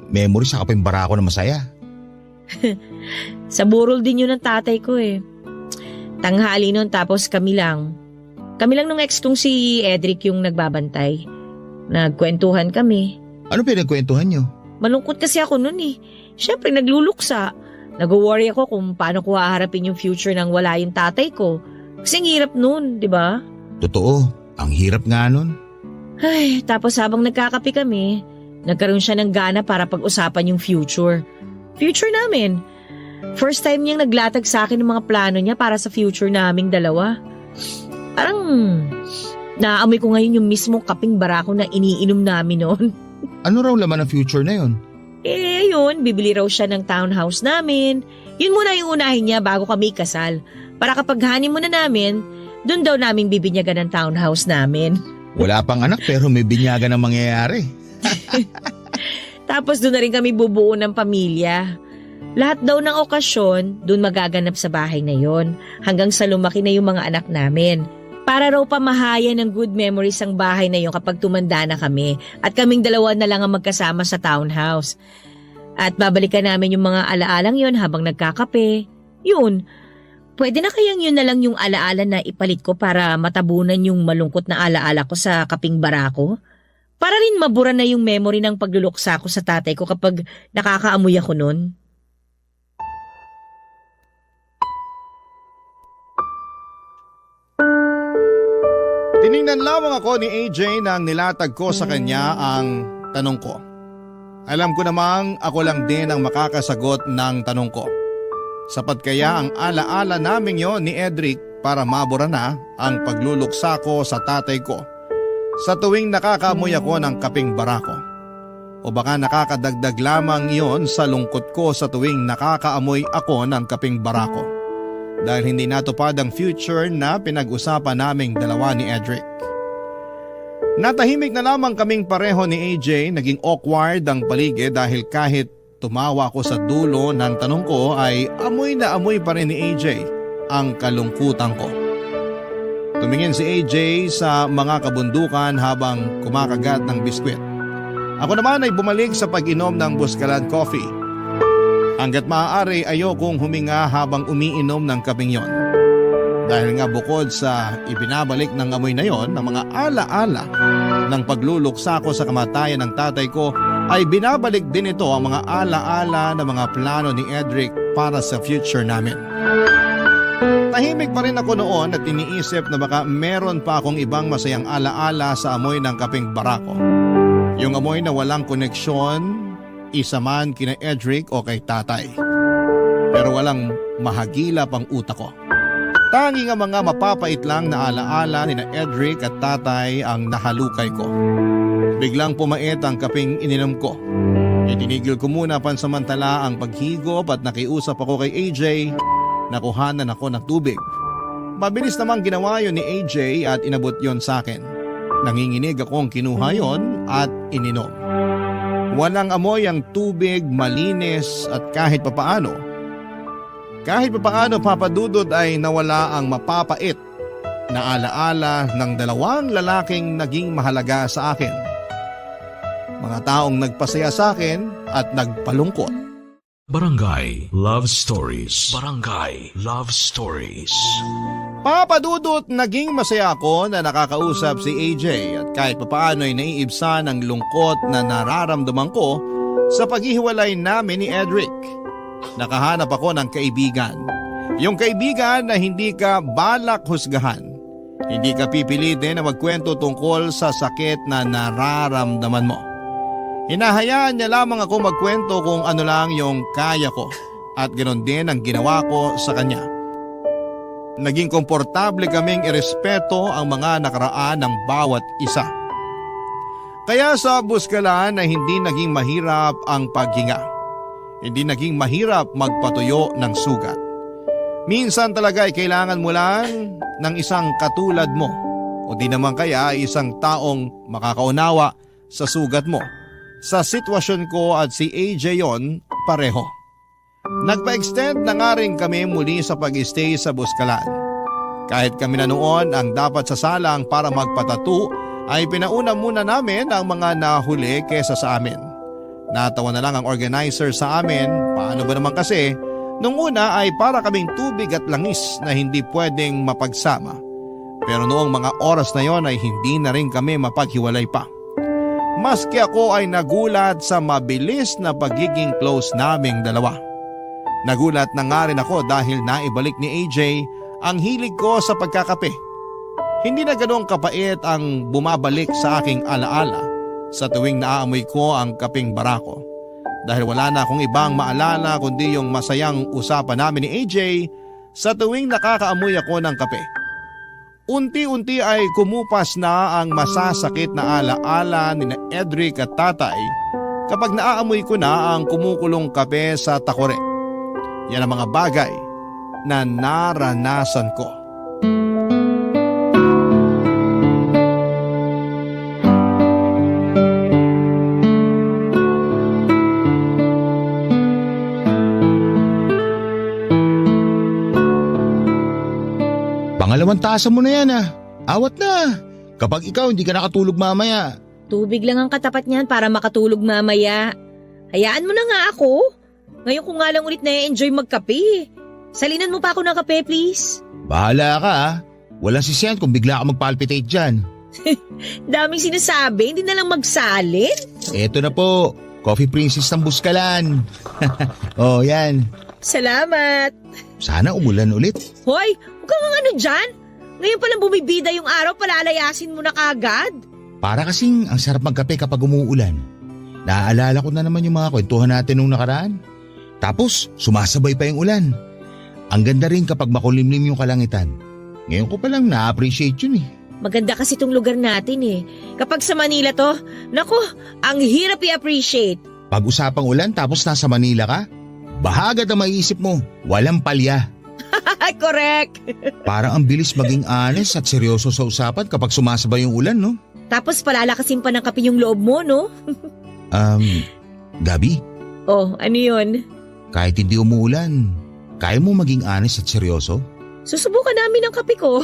memory sa kaping barako na masaya? Sa burol din yun ng tatay ko eh. Tanghali nun tapos kami lang. Kami lang nung ex kong si Edric yung nagbabantay. Nagkwentuhan kami. Ano pinagkwentuhan nyo? Malungkot kasi ako nun eh. Siyempre nagluluksa. Nag-worry ako kung paano ko haharapin yung future nang wala yung tatay ko. Kasi ang hirap nun, di ba? Totoo, ang hirap nga nun. Ay, tapos habang nagkakape kami, nagkaroon siya ng gana para pag-usapan yung future. Future namin. First time niyang naglatag sa akin ng mga plano niya para sa future naming dalawa. Parang naamoy ko ngayon yung mismo kaping barako na iniinom namin noon. Ano raw laman ng future na yon? Eh yun, bibili raw siya ng townhouse namin. Yun muna yung unahin niya bago kami kasal. Para kapag honeymoon na namin, dun daw naming bibinyagan ng townhouse namin. Wala pang anak pero may binyagan ang mangyayari. Tapos dun na rin kami bubuo ng pamilya. Lahat daw ng okasyon, dun magaganap sa bahay na yon hanggang sa lumaki na yung mga anak namin. Para raw pamahayan ng good memories ang bahay na yun kapag tumanda na kami at kaming dalawa na lang ang magkasama sa townhouse. At babalikan namin yung mga alaalang yun habang nagkakape. Yun, pwede na kayang yun na lang yung alaala na ipalit ko para matabunan yung malungkot na alaala ko sa kaping barako? Para rin mabura na yung memory ng pagluluksa ko sa tatay ko kapag nakakaamoy ako nun. Tiningnan lamang ako ni AJ nang nilatag ko sa kanya ang tanong ko. Alam ko namang ako lang din ang makakasagot ng tanong ko. Sapat kaya ang alaala namin yon ni Edric para mabura na ang pagluluksa ko sa tatay ko sa tuwing nakakaamoy ako ng kaping barako? O baka nakakadagdag lamang iyon sa lungkot ko sa tuwing nakakaamoy ako ng kaping barako? Dahil hindi natupad ang future na pinag-usapan naming dalawa ni Edric. Natahimik na lamang kaming pareho ni AJ, naging awkward ang paligid dahil kahit tumawa ko sa dulo ng tanong ko ay amoy na amoy pa rin ni AJ ang kalungkutan ko. Tumingin si AJ sa mga kabundukan habang kumakagat ng biskwit. Ako naman ay bumalik sa pag-inom ng Buscalan coffee. Hanggat maaari ayokong huminga habang umiinom ng kaping yon. Dahil nga bukod sa ibinabalik ng amoy na yon ng mga alaala ng pagluluksa ko sa kamatayan ng tatay ko, ay binabalik din ito ang mga alaala ng mga plano ni Edric para sa future namin. Tahimik pa rin ako noon at iniisip na baka meron pa akong ibang masayang alaala sa amoy ng kaping barako. Yung amoy na walang koneksyon, isa man kina Edric o kay tatay. Pero walang mahagilap ang utak ko. Tanging ang mga mapapait lang na alaala ni na Edric at tatay ang nahalukay ko. Biglang pumait ang kaping ininom ko. Itinigil ko muna pansamantala ang paghigop at nakiusap ako kay AJ na kuhanan ako ng tubig. Mabilis namang ginawa yon ni AJ at inabot yon sa akin. Nanginginig akong kinuha yon at ininom. Walang amoy ang tubig, malinis at kahit papaano papadudod ay nawala ang mapapait na alaala ng dalawang lalaking naging mahalaga sa akin. Mga taong nagpasaya sa akin at nagpalungkot. Barangay Love Stories. Barangay Love Stories. Papadudot naging masaya ako na nakakausap si AJ at kahit papaano ay naiibsan ang lungkot na nararamdaman ko sa paghihiwalay namin ni Edric. Nakahanap ako ng kaibigan. Yung kaibigan na hindi ka balak husgahan. Hindi ka pipilitin na magkwento tungkol sa sakit na nararamdaman mo. Hinahayaan niya lamang ako magkwento kung ano lang yung kaya ko at ganoon din ang ginawa ko sa kanya. Naging komportable kaming irespeto ang mga nakaraan ng bawat isa. Kaya sa Buscalan ay hindi naging mahirap ang paghinga. Hindi naging mahirap magpatuyo ng sugat. Minsan talaga ay kailangan mo lang ng isang katulad mo o di naman kaya isang taong makakaunawa sa sugat mo. Sa sitwasyon ko at si AJ yon pareho. Nagpa-extend na nga rin kami muli sa pag-stay sa Buscalan. Kahit kami na noon ang dapat sasalang para magpatattoo ay pinauna muna namin ang mga nahuli kesa sa amin. Natawa na lang ang organizer sa amin, paano ba naman kasi nung una ay para kaming tubig at langis na hindi pwedeng mapagsama. Pero noong mga oras na yon ay hindi na rin kami mapaghiwalay pa. Maski ako ay nagulat sa mabilis na pagiging close naming dalawa. Nagulat na nga rin ako dahil naibalik ni AJ ang hilig ko sa pagkakape. Hindi na ganoong kapait ang bumabalik sa aking alaala sa tuwing naaamoy ko ang kaping barako. Dahil wala na akong ibang maalala kundi yung masayang usapan namin ni AJ sa tuwing nakakaamoy ako ng kape. Unti-unti ay kumupas na ang masasakit na alaala ni na Edric at tatay kapag naaamoy ko na ang kumukulong kape sa takore. Yan ang mga bagay na naranasan ko. Pangalawang tasa mo na yan ah. Awat na! Kapag ikaw hindi ka nakatulog mamaya. Tubig lang ang katapat niyan para makatulog mamaya. Hayaan mo na nga ako. Ngayon ko nga lang ulit na-enjoy magkape. Salinan mo pa ako ng kape, please. Bahala ka ah. Walang sisiyan kung bigla ka magpalpitate dyan. Daming sinasabi, hindi na lang magsalin. Eto na po, Coffee Princess ng Buskalan. Oh, yan. Salamat. Sana umulan ulit. Hoy, huwag kang ano dyan. Ngayon palang bumibida yung araw, palalayasin mo na kagad. Para kasing ang sarap magkape kapag umuulan. Naaalala ko na naman yung mga kwentuhan natin nung nakaraan. Tapos, sumasabay pa yung ulan. Ang ganda rin kapag makulimlim yung kalangitan. Ngayon ko palang na-appreciate yun eh. Maganda kasi itong lugar natin eh. Kapag sa Manila to, nako, ang hirap i-appreciate. Pag-usapang ulan tapos nasa Manila ka, bahagad ang maiisip mo, walang palya. Correct. Parang ang bilis maging honest at seryoso sa usapan kapag sumasabay yung ulan, no? Tapos palalakasin pa ng kape yung loob mo, no? Gabi, Oh, ano yun? kahit hindi umuulan, kaya mo maging honest at seryoso? Susubukan namin ang kape ko.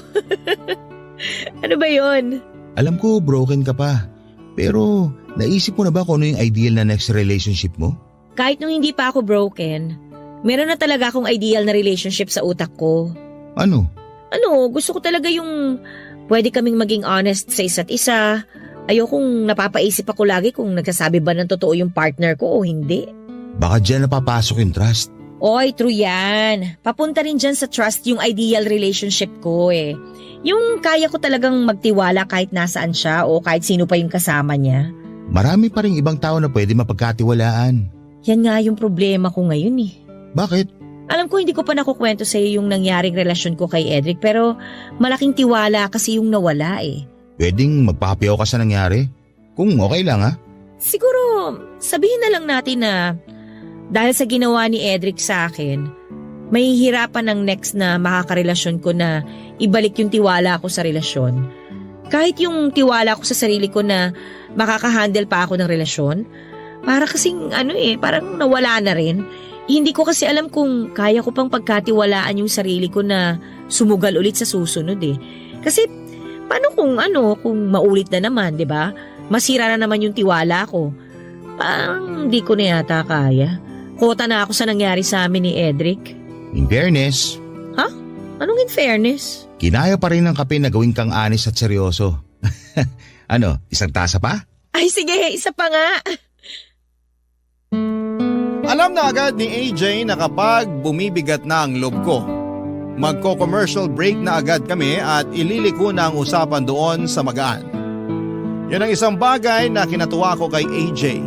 Ano ba yun? Alam ko broken ka pa, pero naisip mo na ba kung ano yung ideal na next relationship mo? Kahit nung hindi pa ako broken, meron na talaga akong ideal na relationship sa utak ko. Ano? Ano, gusto ko talaga yung pwede kaming maging honest sa isa't isa. Ayokong napapaisip ako lagi kung nagsasabi ba ng totoo yung partner ko o hindi. Baka dyan napapasok yung trust. Oy, true yan. Papunta rin dyan sa trust yung ideal relationship ko eh. Yung kaya ko talagang magtiwala kahit nasaan siya o kahit sino pa yung kasama niya. Marami pa rin ibang tao na pwede mapagkatiwalaan. Yan nga yung problema ko ngayon eh. Bakit? Alam ko hindi ko pa nakukwento sa iyo yung nangyaring relasyon ko kay Edric pero malaking tiwala kasi yung nawala eh. Pwedeng magpapapiyaw ka sa nangyari? Kung okay lang ha? Siguro sabihin na lang natin na dahil sa ginawa ni Edric sa akin, may hirapan ng next na makakarelasyon ko na ibalik yung tiwala ko sa relasyon. Kahit yung tiwala ko sa sarili ko na makakahandle pa ako ng relasyon, para kasing parang nawala na rin. Hindi ko kasi alam kung kaya ko pang pagkatiwalaan yung sarili ko na sumugal ulit sa susunod eh. Kasi paano kung maulit na naman, 'di ba? Masira na naman yung tiwala ko. Parang hindi ko na yata kaya. Kota na ako sa nangyari sa amin ni Edric. In fairness, Anong in fairness? kinaya pa rin ng kape na gawin kang honest at seryoso. Ano, isang tasa pa? Ay sige, isa pa nga. Alam na agad ni AJ na kapag bumibigat na ang loob ko, magko-commercial break na agad kami at ililiko na ang usapan doon sa magaan. Yan ang isang bagay na kinatuwa ko kay AJ.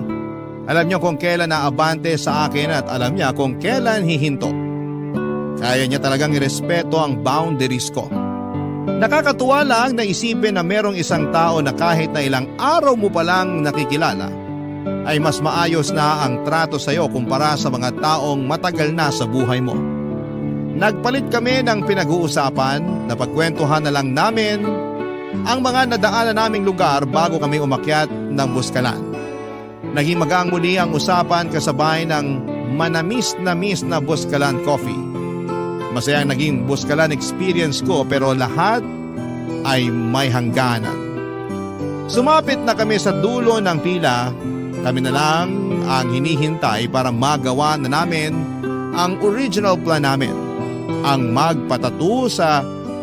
Alam niya kung kailan naabante sa akin at alam niya kung kailan hihinto. Kaya niya talagang irespeto ang boundaries ko. Nakakatuwa lang na isipin na merong isang tao na kahit na ilang araw mo palang nakikilala, ay mas maayos na ang trato sa iyo kumpara sa mga taong matagal na sa buhay mo. Nagpalit kami ng pinag-uusapan, napagkwentuhan na lang namin ang mga nadaanan naming lugar bago kami umakyat ng Buskalan. Naging magaan muli ang usapan kasabay ng manamis-namis na Buskalan coffee. Masayang naging Buskalan experience ko pero lahat ay may hangganan. Sumapit na kami sa dulo ng pila. Kami na lang ang hinihintay para magawa na namin ang original plan namin. Ang magpatato sa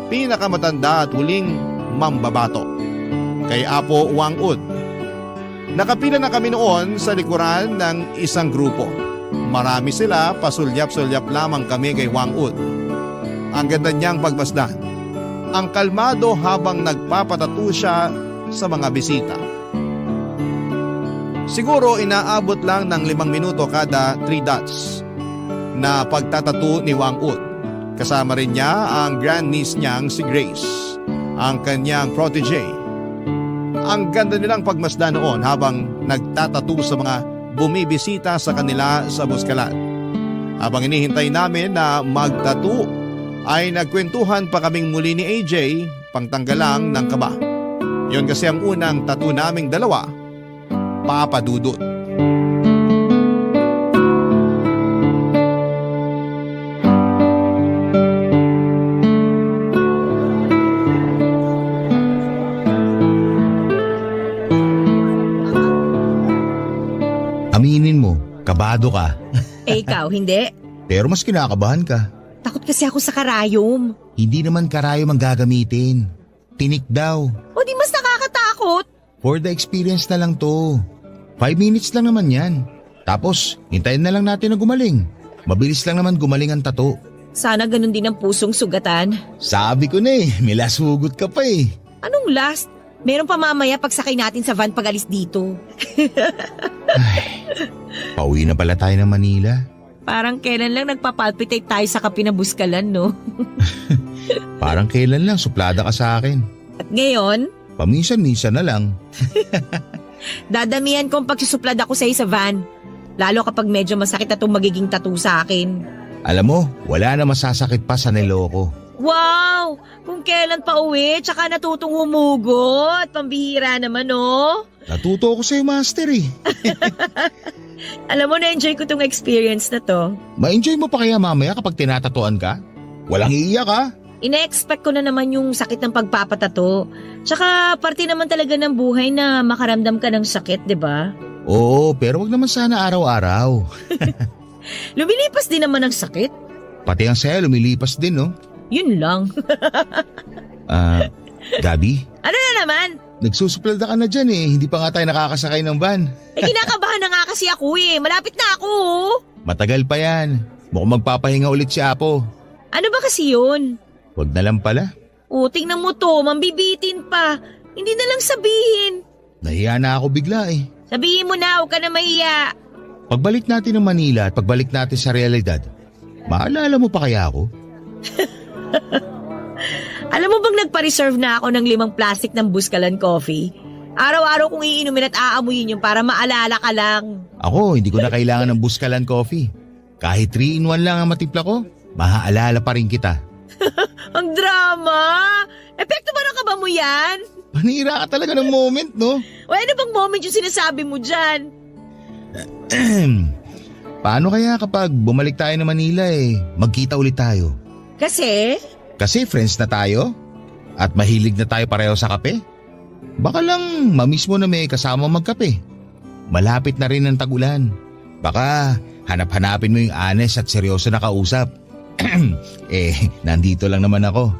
pinakamatanda at huling mambabato, kay Apo Wangud. Nakapila na kami noon sa likuran ng isang grupo. Marami sila, pasulyap-sulyap lamang kami kay Wangud. Ang ganda niyang pagmasdan. Ang kalmado habang nagpapatato siya sa mga bisita. Siguro inaabot lang ng 5 minuto kada 3 dots na pagtatato ni Wangud. Kasama rin niya ang grandniece niyang si Grace, ang kanyang protege. Ang ganda nilang pagmasdan noon habang nagtatato sa mga bumibisita sa kanila sa Buskalan. Habang inihintay namin na magtato, ay nagkwentuhan pa kaming muli ni AJ pangtanggalang ng kaba. Yon kasi ang unang tattoo naming dalawa, Papa Dudut. Aminin mo, kabado ka. Eh ikaw, hindi? Pero mas kinakabahan ka. Takot kasi ako sa karayom. Hindi naman karayom ang gagamitin. Tinik daw. O di mas nakakatakot. For the experience na lang to. 5 minutes lang naman yan. Tapos, hintayin na lang natin na gumaling. Mabilis lang naman gumaling ang tato. Sana ganun din ang pusong sugatan. Sabi ko na may lasugot ka pa eh. Anong last? Meron pa mamaya pagsakay natin sa van pag-alis dito. Pauwi na pala tayo ng Manila. Parang kailan lang nagpapalpitate tayo sa kape na buskalan, no? Parang kailan lang suplada ka sa akin. At ngayon, Paminsan-minsan na lang. dadamihan kong pagsusuplad ako sa sa van. Lalo kapag medyo masakit na itong magiging tattoo sa akin. Alam mo, wala na masasakit pa sa niloko. Wow! Kung kailan pa uwi, tsaka natutong humugot. Pambihira naman, no? Natuto ako sa'yo, master eh. Alam mo, na-enjoy ko tong experience na to. Ma-enjoy mo pa kaya mamaya kapag tinatatuan ka? Walang iiyak ha? Ina-expect ko na naman yung sakit ng pagpapatato. Tsaka parte naman talaga ng buhay na makaramdam ka ng sakit, di ba? Oo, pero wag naman sana araw-araw. Lumilipas din naman ang sakit. Pati ang saya lumilipas din, no? Yun lang. Gabi? Ano na naman? Nagsusuplada ka na dyan eh. Hindi pa nga tayo nakakasakay ng van. Eh kinakabahan na nga kasi ako eh. Malapit na ako. Matagal pa yan. Mukhang magpapahinga ulit si Apo. Ano ba kasi yun? Wag na lang pala. Tingnan mo to, mambibitin pa. Hindi na lang sabihin. Nahiya na ako bigla eh. Sabihin mo na, huwag ka na mahiya. Pagbalik natin ng Manila at pagbalik natin sa realidad, maalala mo pa kaya ako? Alam mo bang nagpa-reserve na ako ng 5 plastic ng Buskalan Coffee? Araw-araw kong iinumin at aamuyin yun para maalala ka lang. Ako, hindi ko na kailangan ng Buskalan Coffee. Kahit 3-in-1 lang ang matimpla ko, maaalala pa rin kita. Ang drama! Epekto ba ng kaba mo yan? Panira ka talaga ng moment, no? O ano bang moment yung sinasabi mo dyan? Paano kaya kapag bumalik tayo ng Manila magkita ulit tayo? Kasi? Kasi friends na tayo? At mahilig na tayo pareho sa kape? Baka lang mamiss mo na may kasama magkape. Malapit na rin ang tag-ulan. Baka hanap-hanapin mo yung honest at seryoso na kausap. Nandito lang naman ako.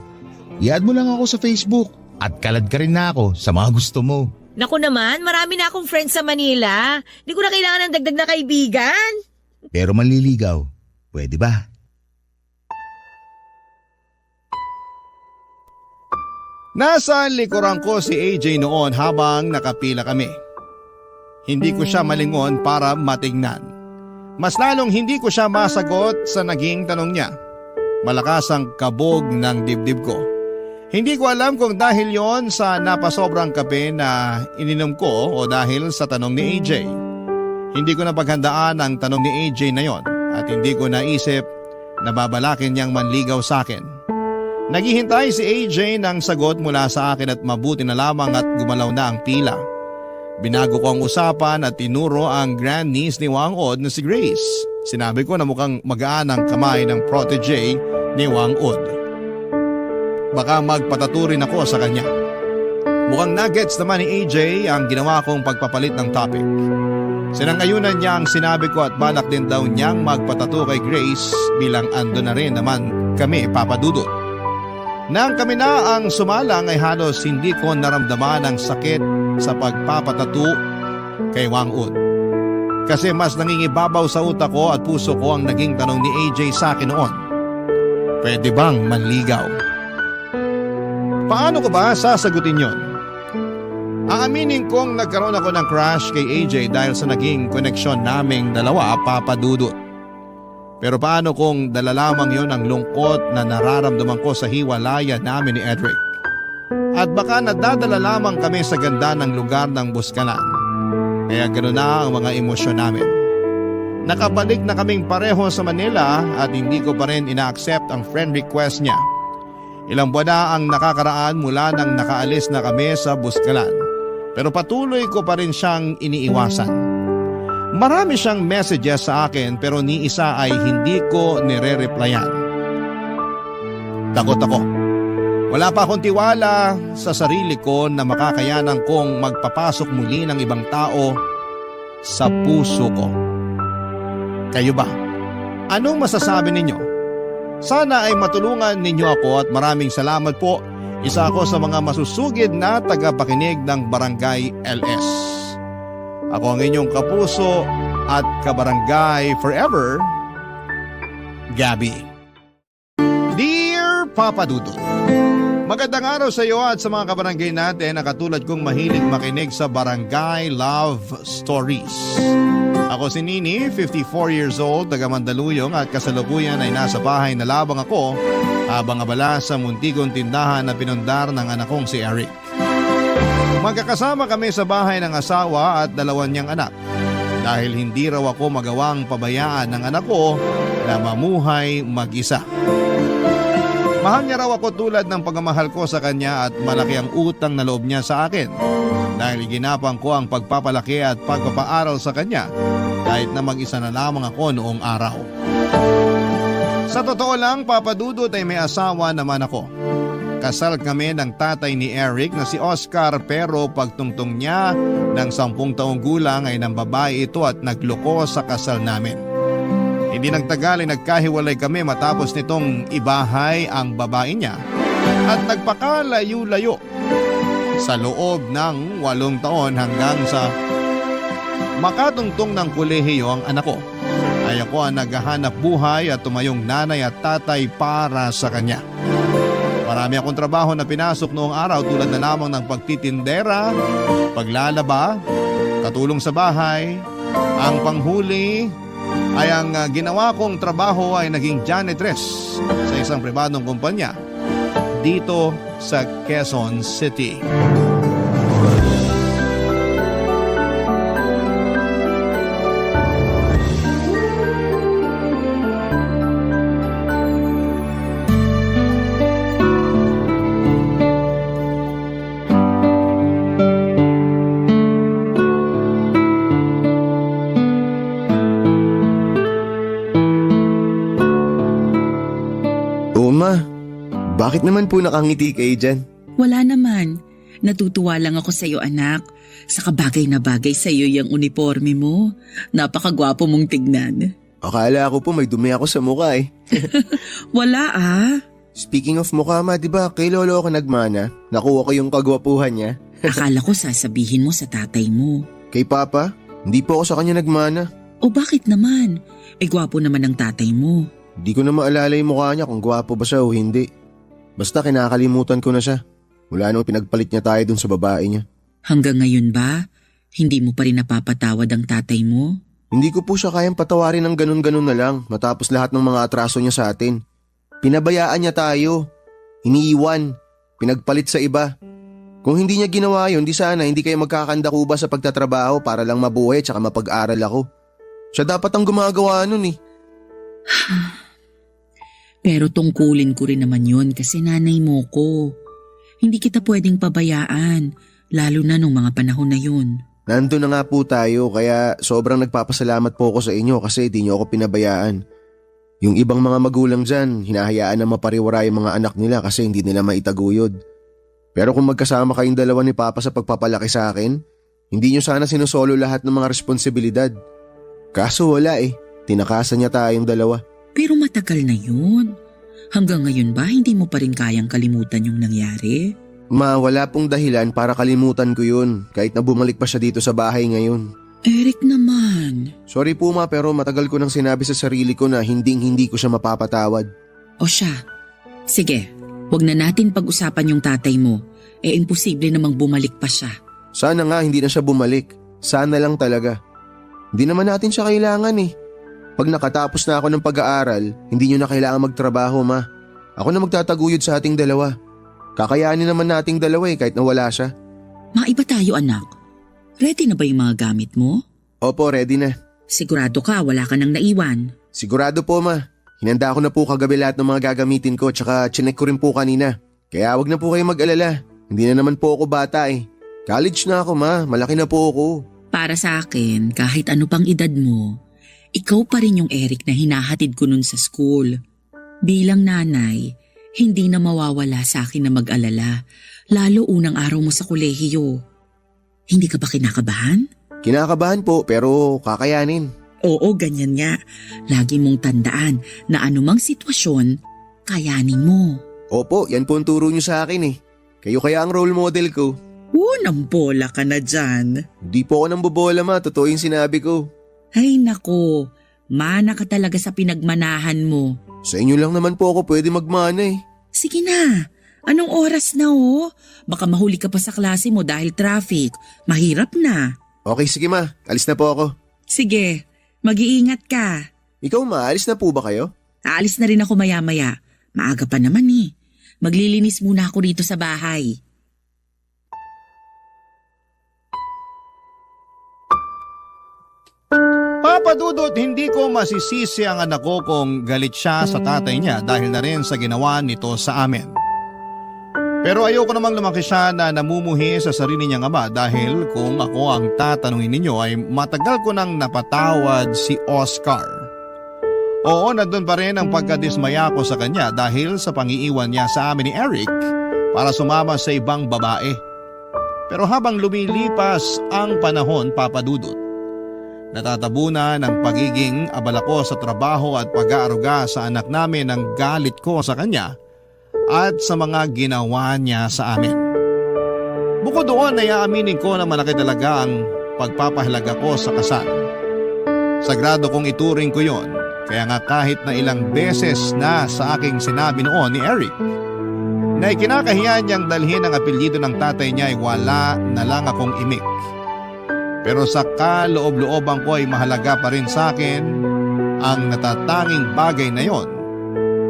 I-add mo lang ako sa Facebook at kalad ka rin na ako sa mga gusto mo. Naku naman, marami na akong friends sa Manila. Hindi ko na kailangan ng dagdag na kaibigan. Pero manliligaw, pwede ba? Nasa likuran ko si AJ noon habang nakapila kami. Hindi ko siya malingon para matingnan. Mas lalong hindi ko siya masagot sa naging tanong niya. Malakas ang kabog ng dibdib ko. Hindi ko alam kung dahil yon sa napasobrang kape na ininom ko o dahil sa tanong ni AJ. Hindi ko napaghandaan ang tanong ni AJ na yon at hindi ko naisip na babalakin niyang manligaw sa akin. Naghihintay si AJ ng sagot mula sa akin at mabuti na lamang at gumalaw na ang pila. Binago ko ang usapan at tinuro ang grandniece ni Wang Od na si Grace. Sinabi ko na mukhang magaan ang kamay ng protege ni Wang Od. Baka magpataturin ako sa kanya. Mukhang nuggets naman ni AJ ang ginawa kong pagpapalit ng topic. Sinangayunan niya ang sinabi ko at balak din daw niyang magpatato kay Grace bilang ando na rin naman kami papadudot. Nang kami na ang sumalang ay halos hindi ko naramdaman ang sakit sa pagpapatato kay Wang Od. Kasi mas nangingibabaw sa utak ko at puso ko ang naging tanong ni AJ sa akin noon. Pwede bang manligaw? Paano ko ba sasagutin yon? Aaminin kong nagkaroon ako ng crush kay AJ dahil sa naging koneksyon naming dalawa papadudot. Pero paano kung dala lamang yon ang lungkot na nararamdaman ko sa hiwalayan namin ni Edric? At baka nadadala lamang kami sa ganda ng lugar ng Buskalan. Kaya gano'n na ang mga emosyon namin. Nakabalik na kaming pareho sa Manila at hindi ko pa rin ina-accept ang friend request niya. Ilang buwan na ang nakakaraan mula nang nakaalis na kami sa Buskalan. Pero patuloy ko pa rin siyang iniiwasan. Marami siyang messages sa akin pero ni isa ay hindi ko nire-replyan. Takot ako. Wala pa akong tiwala sa sarili ko na makakayanan kong magpapasok muli ng ibang tao sa puso ko. Kayo ba? Anong masasabi ninyo? Sana ay matulungan ninyo ako at maraming salamat po. Isa ako sa mga masusugid na tagapakinig ng Barangay LS. Ako ang inyong kapuso at kabarangay forever, Gabby. Dear Papa Dudut, magandang araw sa iyo at sa mga kabarangay natin na katulad kong mahilig makinig sa Barangay Love Stories. Ako si Nini, 54 years old, taga Mandaluyong at kasalukuyan ay nasa bahay na labang ako habang abala sa muntikong tindahan na pinundar ng anak kong si Eric. Magkakasama kami sa bahay ng asawa at dalawa niyang anak dahil hindi raw ako magawang pabayaan ng anak ko na mamuhay mag-isa. Mahal niya raw ako tulad ng pagmamahal ko sa kanya at malaki ang utang na loob niya sa akin dahil ginapang ko ang pagpapalaki at pagpapaaral sa kanya kahit na mag-isa na lamang ako noong araw. Sa totoo lang, Papa Dudut, ay may asawa naman ako. Kasal kami ng tatay ni Eric na si Oscar pero pagtungtong niya ng 10 taong gulang ay ng babae ito at nagloko sa kasal namin. Hindi nagtagal ay nagkahiwalay kami matapos nitong ibahay ang babae niya at nagpakalayo-layo sa loob ng 8 taon hanggang sa makatungtong ng kolehiyo ang anak ko. Ay ako ang naghahanap buhay at tumayong nanay at tatay para sa kanya. Marami akong trabaho na pinasok noong araw tulad na lamang ng pagtitindera, paglalaba, katulong sa bahay, ang panghuli, ay ang ginawa kong trabaho ay naging janitress sa isang pribadong kumpanya dito sa Quezon City. Bakit naman po nakangiti kayo dyan? Wala naman. Natutuwa lang ako sa iyo, anak. Sa kabagay na bagay sa iyo yung uniforme mo. Napakagwapo mong tignan. Akala ko po may dumi ako sa mukha eh. Wala ah. Speaking of mukha ma, di ba kay lolo ako nagmana? Nakuha ko yung kagwapuhan niya. Akala ko sasabihin mo sa tatay mo. Kay papa, hindi po ako sa kanya nagmana. O bakit naman? Eh gwapo naman ang tatay mo. Di ko na maalala yung mukha niya kung gwapo ba siya o hindi. Basta kinakalimutan ko na siya. Mula nung pinagpalit niya tayo dun sa babae niya. Hanggang ngayon ba? Hindi mo pa rin napapatawad ang tatay mo? Hindi ko po siya kayang patawarin ng ganun-ganun na lang matapos lahat ng mga atraso niya sa atin. Pinabayaan niya tayo. Iniiwan. Pinagpalit sa iba. Kung hindi niya ginawa yun, di sana hindi kayo magkakandakuba sa pagtatrabaho para lang mabuhay tsaka mapag-aral ako. Siya dapat ang gumagawa nun eh. Pero tungkulin ko rin naman yun kasi nanay mo ko. Hindi kita pwedeng pabayaan, lalo na nung mga panahon na yun. Nandun na nga po tayo kaya sobrang nagpapasalamat po ako sa inyo kasi di niyo ako pinabayaan. Yung ibang mga magulang dyan, hinahayaan na mapariwara yung mga anak nila kasi hindi nila maitaguyod. Pero kung magkasama kayong dalawa ni Papa sa pagpapalaki sa akin, hindi niyo sana sinusolo lahat ng mga responsibilidad. Kaso wala eh, tinakasan niya tayong dalawa. Pero matagal na yun. Hanggang ngayon ba hindi mo pa rin kayang kalimutan yung nangyari? Ma, wala pong dahilan para kalimutan ko yun kahit na bumalik pa siya dito sa bahay ngayon. Eric naman. Sorry po ma, pero matagal ko nang sinabi sa sarili ko na hindi ko siya mapapatawad. O siya. Sige, wag na natin pag-usapan yung tatay mo. Eh imposible namang bumalik pa siya. Sana nga hindi na siya bumalik. Sana lang talaga. Hindi naman natin siya kailangan eh. Pag nakatapos na ako ng pag-aaral, hindi nyo na kailangan magtrabaho, ma. Ako na magtataguyod sa ating dalawa. Kakayanin naman nating dalawa eh kahit na wala siya. Maiba tayo, anak. Ready na ba yung mga gamit mo? Opo, ready na. Sigurado ka, wala ka nang naiwan. Sigurado po, ma. Hinanda ko na po kagabi lahat ng mga gagamitin ko tsaka chinek ko rin po kanina. Kaya wag na po kayo mag-alala. Hindi na naman po ako bata eh. College na ako, ma. Malaki na po ako. Para sa akin, kahit ano pang edad mo, ikaw pa rin yung Eric na hinahatid ko nun sa school. Bilang nanay, hindi na mawawala sa akin na mag-alala, lalo unang araw mo sa kolehiyo. Hindi ka ba kinakabahan? Kinakabahan po pero kakayanin. Oo, ganyan nga. Lagi mong tandaan na anumang sitwasyon, kayanin mo. Opo, yan po ang turo niyo sa akin eh. Kayo kaya ang role model ko. Nang bola ka na dyan. Hindi po ako nang bobola ma, totoo yung sinabi ko. Ay nako, mana ka talaga sa pinagmanahan mo. Sa inyo lang naman po ako pwede magmana eh. Sige na, anong oras na oh? Baka mahuli ka pa sa klase mo dahil traffic. Mahirap na. Okay, sige ma, alis na po ako. Sige, mag-iingat ka. Ikaw ma, alis na po ba kayo? Aalis na rin ako maya-maya. Maaga pa naman eh. Maglilinis muna ako rito sa bahay. Papa Dudut, hindi ko masisisi ang anak ko kung galit siya sa tatay niya dahil na rin sa ginawa nito sa amin. Pero ayoko namang lumaki siya na namumuhi sa sarili niyang ama dahil kung ako ang tatanungin ninyo ay matagal ko nang napatawad si Oscar. Oo, nandun pa rin ang pagkadismaya ko sa kanya dahil sa pangiiwan niya sa amin ni Eric para sumama sa ibang babae. Pero habang lumilipas ang panahon, Papa Dudut, natatabunan ang pagiging abala ko sa trabaho at pag-aaruga sa anak namin ang galit ko sa kanya at sa mga ginawa niya sa amin. Bukod doon ay aaminin ko na malaki talaga ang pagpapahalaga ko sa kasal. Sagrado kong ituring ko yon, kaya nga kahit na ilang beses na sa aking sinabi noon ni Eric na ikinakahiya niyang dalhin ang apelyido ng tatay niya ay wala na lang akong imik. Pero sa kaloob-looban ko ay mahalaga pa rin sa akin ang natatanging bagay na yon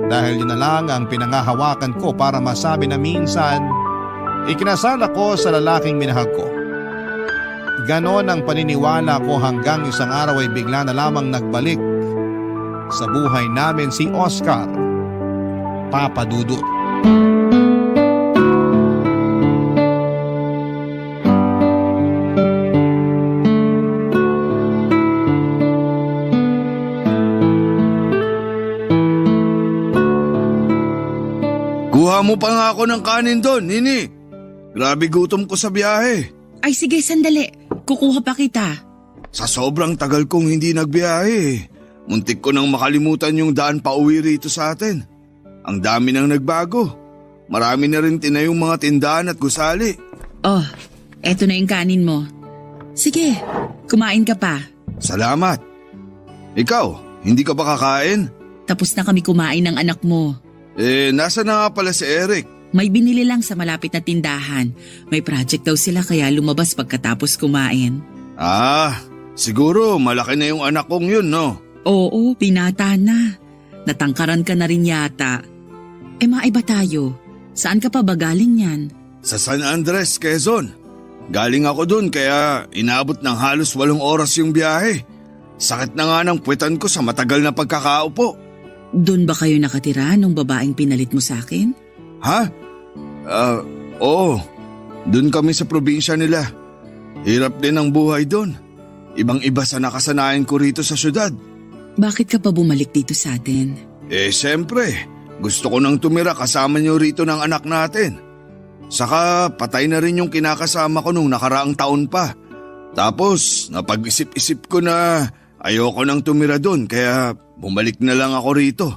dahil yun na lang ang pinangahawakan ko para masabi na minsan ikinasal ako sa lalaking minahal ko. Ganon ang paniniwala ko hanggang isang araw ay bigla na lamang nagbalik sa buhay namin si Oscar, Papa Dudut. Kuha mo pa nga ako ng kanin doon, Nini. Grabe gutom ko sa biyahe. Ay sige, sandali. Kukuha pa kita. Sa sobrang tagal kong hindi nagbiyahe, muntik ko nang makalimutan yung daan pa uwi rito sa atin. Ang dami nang nagbago. Marami na rin tinayong mga tindahan at gusali. Oh, eto na yung kanin mo. Sige, kumain ka pa. Salamat. Ikaw, hindi ka ba kakain? Tapos na kami kumain ng anak mo. Nasa na nga pala si Eric? May binili lang sa malapit na tindahan. May project daw sila kaya lumabas pagkatapos kumain. Siguro malaki na yung anak kong yun, no? Oo, binata na. Natangkaran ka na rin yata. Maiba tayo. Saan ka pa ba galing yan? Sa San Andres, Quezon. Galing ako dun kaya inabot ng halos 8 oras yung biyahe. Sakit na nga ng puwetan ko sa matagal na pagkakaupo. Doon ba kayo nakatira nung babaeng pinalit mo sa akin? Ha? Oo. Doon kami sa probinsya nila. Hirap din ang buhay doon. Ibang-iba sa nakasanayan ko rito sa syudad. Bakit ka pa bumalik dito sa atin? Siyempre. Gusto ko nang tumira kasama niyo rito ng anak natin. Saka patay na rin yung kinakasama ko nung nakaraang taon pa. Tapos napag-isip-isip ko na ayoko nang tumira doon kaya bumalik na lang ako rito.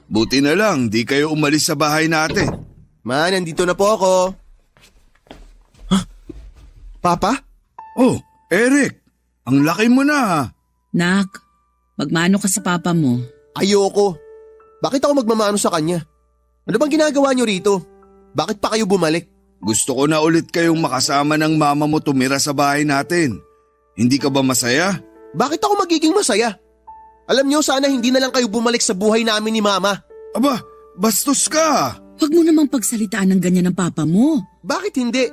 Buti na lang di kayo umalis sa bahay natin. Ma, nandito na po ako. Papa? Oh, Eric, ang laki mo na ha. Nak, magmano ka sa papa mo? Ayoko. Bakit ako magmamano sa kanya? Ano bang ginagawa niyo rito? Bakit pa kayo bumalik? Gusto ko na ulit kayong makasama ng mama mo tumira sa bahay natin. Hindi ka ba masaya? Bakit ako magiging masaya? Alam niyo, sana hindi na lang kayo bumalik sa buhay namin ni Mama. Aba, bastos ka. Huwag mo namang pagsalitaan ng ganyan ng papa mo. Bakit hindi?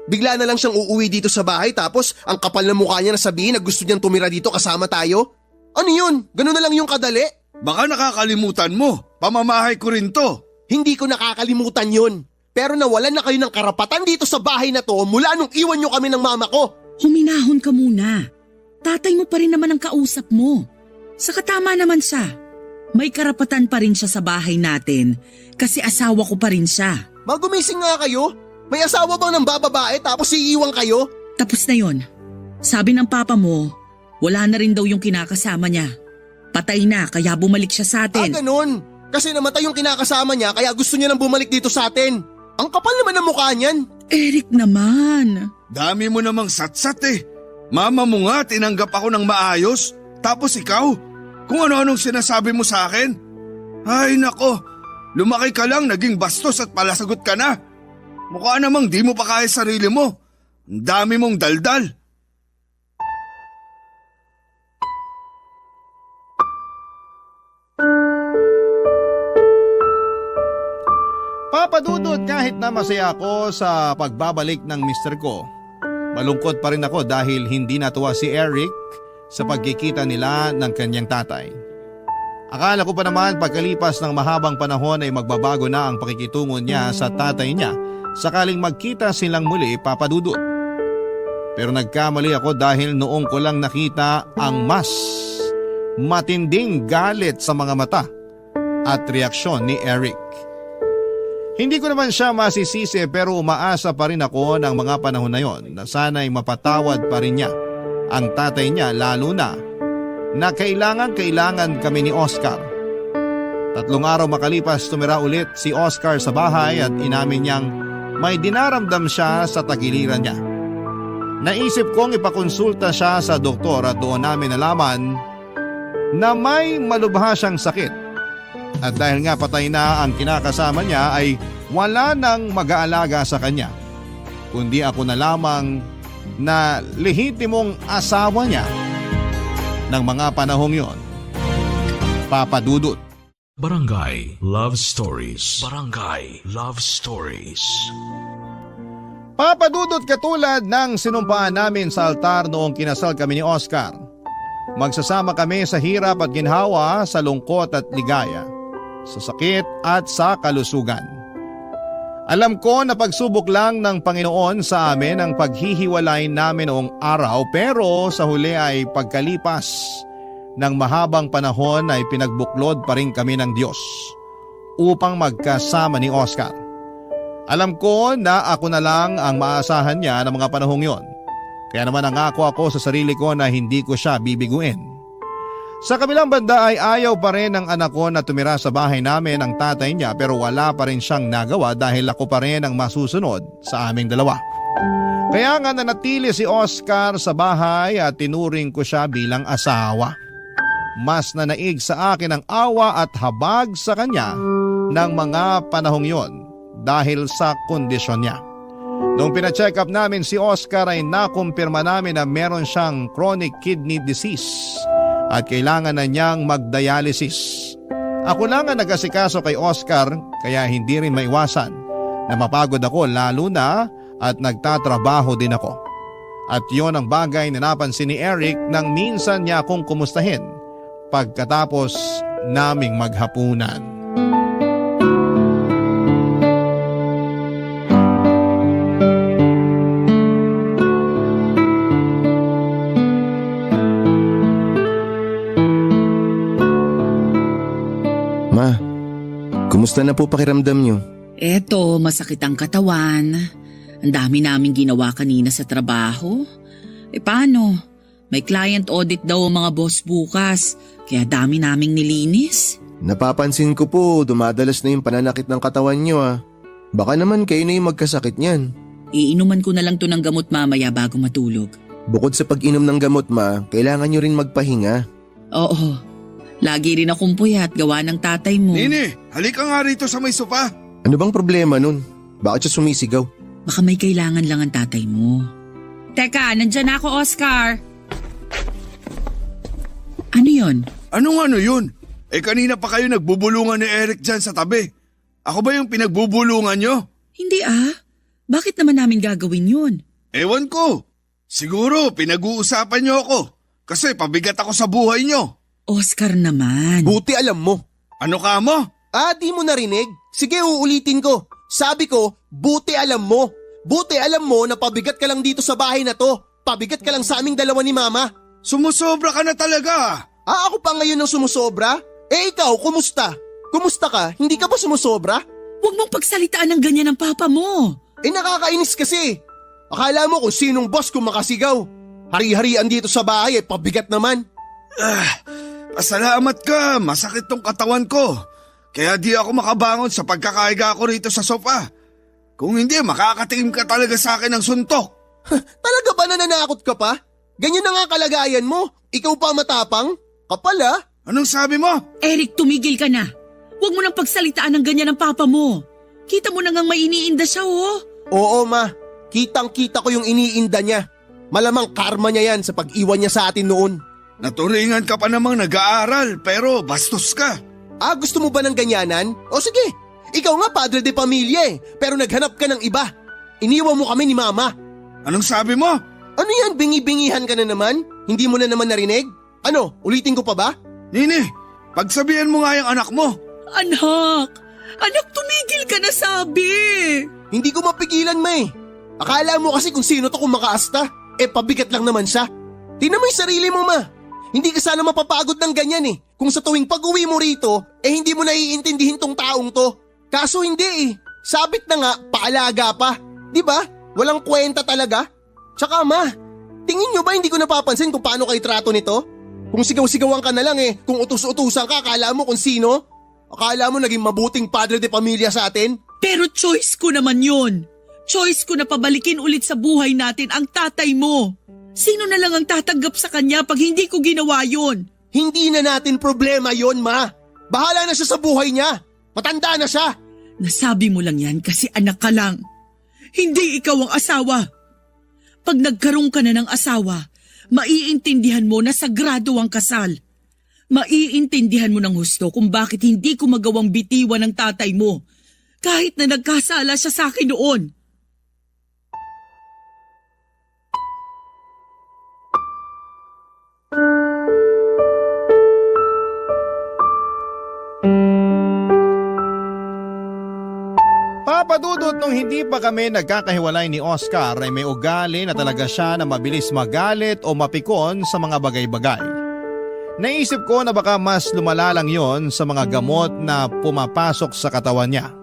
Bigla na lang siyang uuwi dito sa bahay tapos ang kapal na mukha niya na sabihin na gusto niyang tumira dito kasama tayo? Ano yun? Ganun na lang yung kadali? Baka nakakalimutan mo. Pamamahay ko rin to. Hindi ko nakakalimutan yun. Pero nawalan na kayo ng karapatan dito sa bahay na to mula nung iwan niyo kami ng mama ko. Huminahon ka muna. Tatay mo pa rin naman ang kausap mo. Saka tama naman siya. May karapatan pa rin siya sa bahay natin kasi asawa ko pa rin siya. Magumising nga kayo. May asawa bang ng bababae tapos iiwan kayo? Tapos na yon. Sabi ng papa mo, wala na rin daw yung kinakasama niya. Patay na kaya bumalik siya sa atin. Ganun. Kasi namatay yung kinakasama niya kaya gusto niya nang bumalik dito sa atin. Ang kapal naman ng mukha niyan. Eric naman. Dami mo namang satsat eh. Mama mo nga tinanggap ako ng maayos. Tapos ikaw, kung ano-anong sinasabi mo sa akin. Ay nako, lumaki ka lang naging bastos at palasagot ka na. Mukha namang di mo pa kaya sarili mo. Ang dami mong daldal. Papadudod kahit na masaya ako sa pagbabalik ng mister ko. Malungkot pa rin ako dahil hindi natuwa si Eric sa pagkikita nila ng kanyang tatay. Akala ko pa naman pagkalipas ng mahabang panahon ay magbabago na ang pakikitungo niya sa tatay niya sakaling magkita silang muli, Papadudod. Pero nagkamali ako dahil noong ko lang nakita ang mas matinding galit sa mga mata at reaksyon ni Eric. Hindi ko naman siya masisisi pero umaasa pa rin ako ng mga panahon na yon na sana'y mapatawad pa rin niya ang tatay niya, lalo na kailangan kami ni Oscar. 3 araw makalipas tumira ulit si Oscar sa bahay at inamin niyang may dinaramdam siya sa tagiliran niya. Naisip kong ipakonsulta siya sa doktor at doon namin nalaman na may malubha siyang sakit. At dahil nga patay na ang kinakasama niya ay wala nang mag-aalaga sa kanya, kundi ako na lamang na lehitimong asawa niya ng mga panahong yon. Papadudod. Barangay Love Stories. Barangay Love Stories. Papadudod katulad ng sinumpaan namin sa altar noong kinasal kami ni Oscar. Magsasama kami sa hirap at ginhawa, sa lungkot at ligaya, sa sakit at sa kalusugan. Alam ko na pagsubok lang ng Panginoon sa amin ang paghihiwalay namin noong araw, pero sa huli ay pagkalipas ng mahabang panahon ay pinagbuklod pa rin kami ng Diyos upang magkasama ni Oscar. Alam ko na ako na lang ang maasahan niya ng mga panahong yon. Kaya naman nangako ako sa sarili ko na hindi ko siya bibiguin. Sa kabilang banda ay ayaw pa rin ng anak ko na tumira sa bahay namin ang tatay niya, pero wala pa rin siyang nagawa dahil ako pa rin ang masusunod sa aming dalawa. Kaya nga nanatili si Oscar sa bahay at tinuring ko siya bilang asawa. Mas nanaig sa akin ang awa at habag sa kanya ng mga panahong yon dahil sa kondisyon niya. Noong pina-check up namin si Oscar ay nakumpirma namin na meron siyang chronic kidney disease at kailangan na niyang magdialysis. Ako lang ang nag-asikaso kay Oscar kaya hindi rin maiwasan na mapagod ako, lalo na at nagtatrabaho din ako. At yon ang bagay na napansin ni Eric nang minsan niya akong kumustahin pagkatapos naming maghapunan. Ma, kumusta na po pakiramdam niyo? Eto, masakit ang katawan. Ang dami naming ginawa kanina sa trabaho. Paano? May client audit daw ang mga boss bukas, kaya dami naming nilinis. Napapansin ko po, dumadalas na yung pananakit ng katawan niyo ah. Baka naman kayo na yung magkasakit niyan. Iinuman ko na lang to ng gamot mamaya bago matulog. Bukod sa pag-inom ng gamot ma, kailangan niyo rin magpahinga. Oo, lagi rin akong puyat gawa ng tatay mo. Nini, halika nga rito sa may sofa. Ano bang problema nun? Bakit siya sumisigaw? Baka may kailangan lang ang tatay mo. Teka, nandyan na ako, Oscar. Ano yon? Ano yun? Kanina pa kayo nagbubulungan ni Eric dyan sa tabi. Ako ba yung pinagbubulungan nyo? Hindi ah. Bakit naman namin gagawin yun? Ewan ko. Siguro pinag-uusapan nyo ako. Kasi pabigat ako sa buhay nyo. Oscar naman. Buti alam mo. Ano ka mo? Di mo narinig? Sige, uulitin ko. Sabi ko, buti alam mo. Buti alam mo na pabigat ka lang dito sa bahay na to. Pabigat ka lang sa aming dalawa ni Mama. Sumusobra ka na talaga. Ako pa ngayon ang sumusobra? Ikaw, kumusta? Kumusta ka? Hindi ka ba sumusobra? Huwag mong pagsalitaan ng ganyan ng papa mo. Nakakainis kasi. Akala mo kung sinong boss kung makasigaw. Hari-harian dito sa bahay pabigat naman. Pasalamat ka, masakit tong katawan ko. Kaya di ako makabangon sa pagkakahiga ko rito sa sofa. Kung hindi, makakatingin ka talaga sa akin ng suntok. Talaga ba nananakot ka pa? Ganyan na nga kalagayan mo. Ikaw pa matapang? Kapal ah. Anong sabi mo? Eric, tumigil ka na. Huwag mo nang pagsalitaan ng ganyan ng papa mo. Kita mo na ngang may iniinda siya, oh. Oo ma, kitang-kita ko yung iniinda niya. Malamang karma niya yan sa pag-iwan niya sa atin noon. Naturingan ka pa namang nag-aaral pero bastos ka. Ah, gusto mo ba ng ganyanan? O sige, ikaw nga padre de pamilya pero naghanap ka ng iba. Iniwan mo kami ni mama. Anong sabi mo? Ano yan, bingi-bingihan ka na naman? Hindi mo na naman narinig? Ano, ulitin ko pa ba? Nini, pagsabihan mo nga yung anak mo. Anak, tumigil ka na sabi. Hindi ko mapigilan ma Akala mo kasi kung sino to kung makaasta. Pabigat lang naman siya. Tingnan mo yung sarili mo ma. Hindi ka sana mapapagod ng ganyan Kung sa tuwing pag-uwi mo rito, hindi mo naiintindihin tong taong to. Kaso hindi Sabit na nga, paalaga pa. Di ba? Walang kwenta talaga. Tsaka ma, tingin nyo ba hindi ko napapansin kung paano kayo trato nito? Kung sigaw-sigawan ka na lang kung utus-utusan ka, akala mo kung sino? Akala mo naging mabuting padre de pamilya sa atin? Pero choice ko naman yun. Choice ko na pabalikin ulit sa buhay natin ang tatay mo. Sino na lang ang tatanggap sa kanya pag hindi ko ginawa yun? Hindi na natin problema yon ma. Bahala na siya sa buhay niya. Matanda na siya. Nasabi mo lang yan kasi anak ka lang. Hindi ikaw ang asawa. Pag nagkaroon ka na ng asawa, maiintindihan mo na sagrado ang kasal. Maiintindihan mo ng husto kung bakit hindi ko magawang bitiwan ng tatay mo. Kahit na nagkasala siya sa akin noon. Papadudot nung hindi pa kami nagkakahiwalay ni Oscar ay may ugali na talaga siya na mabilis magalit o mapikon sa mga bagay-bagay. Naisip ko na baka mas lumala lang yon sa mga gamot na pumapasok sa katawan niya.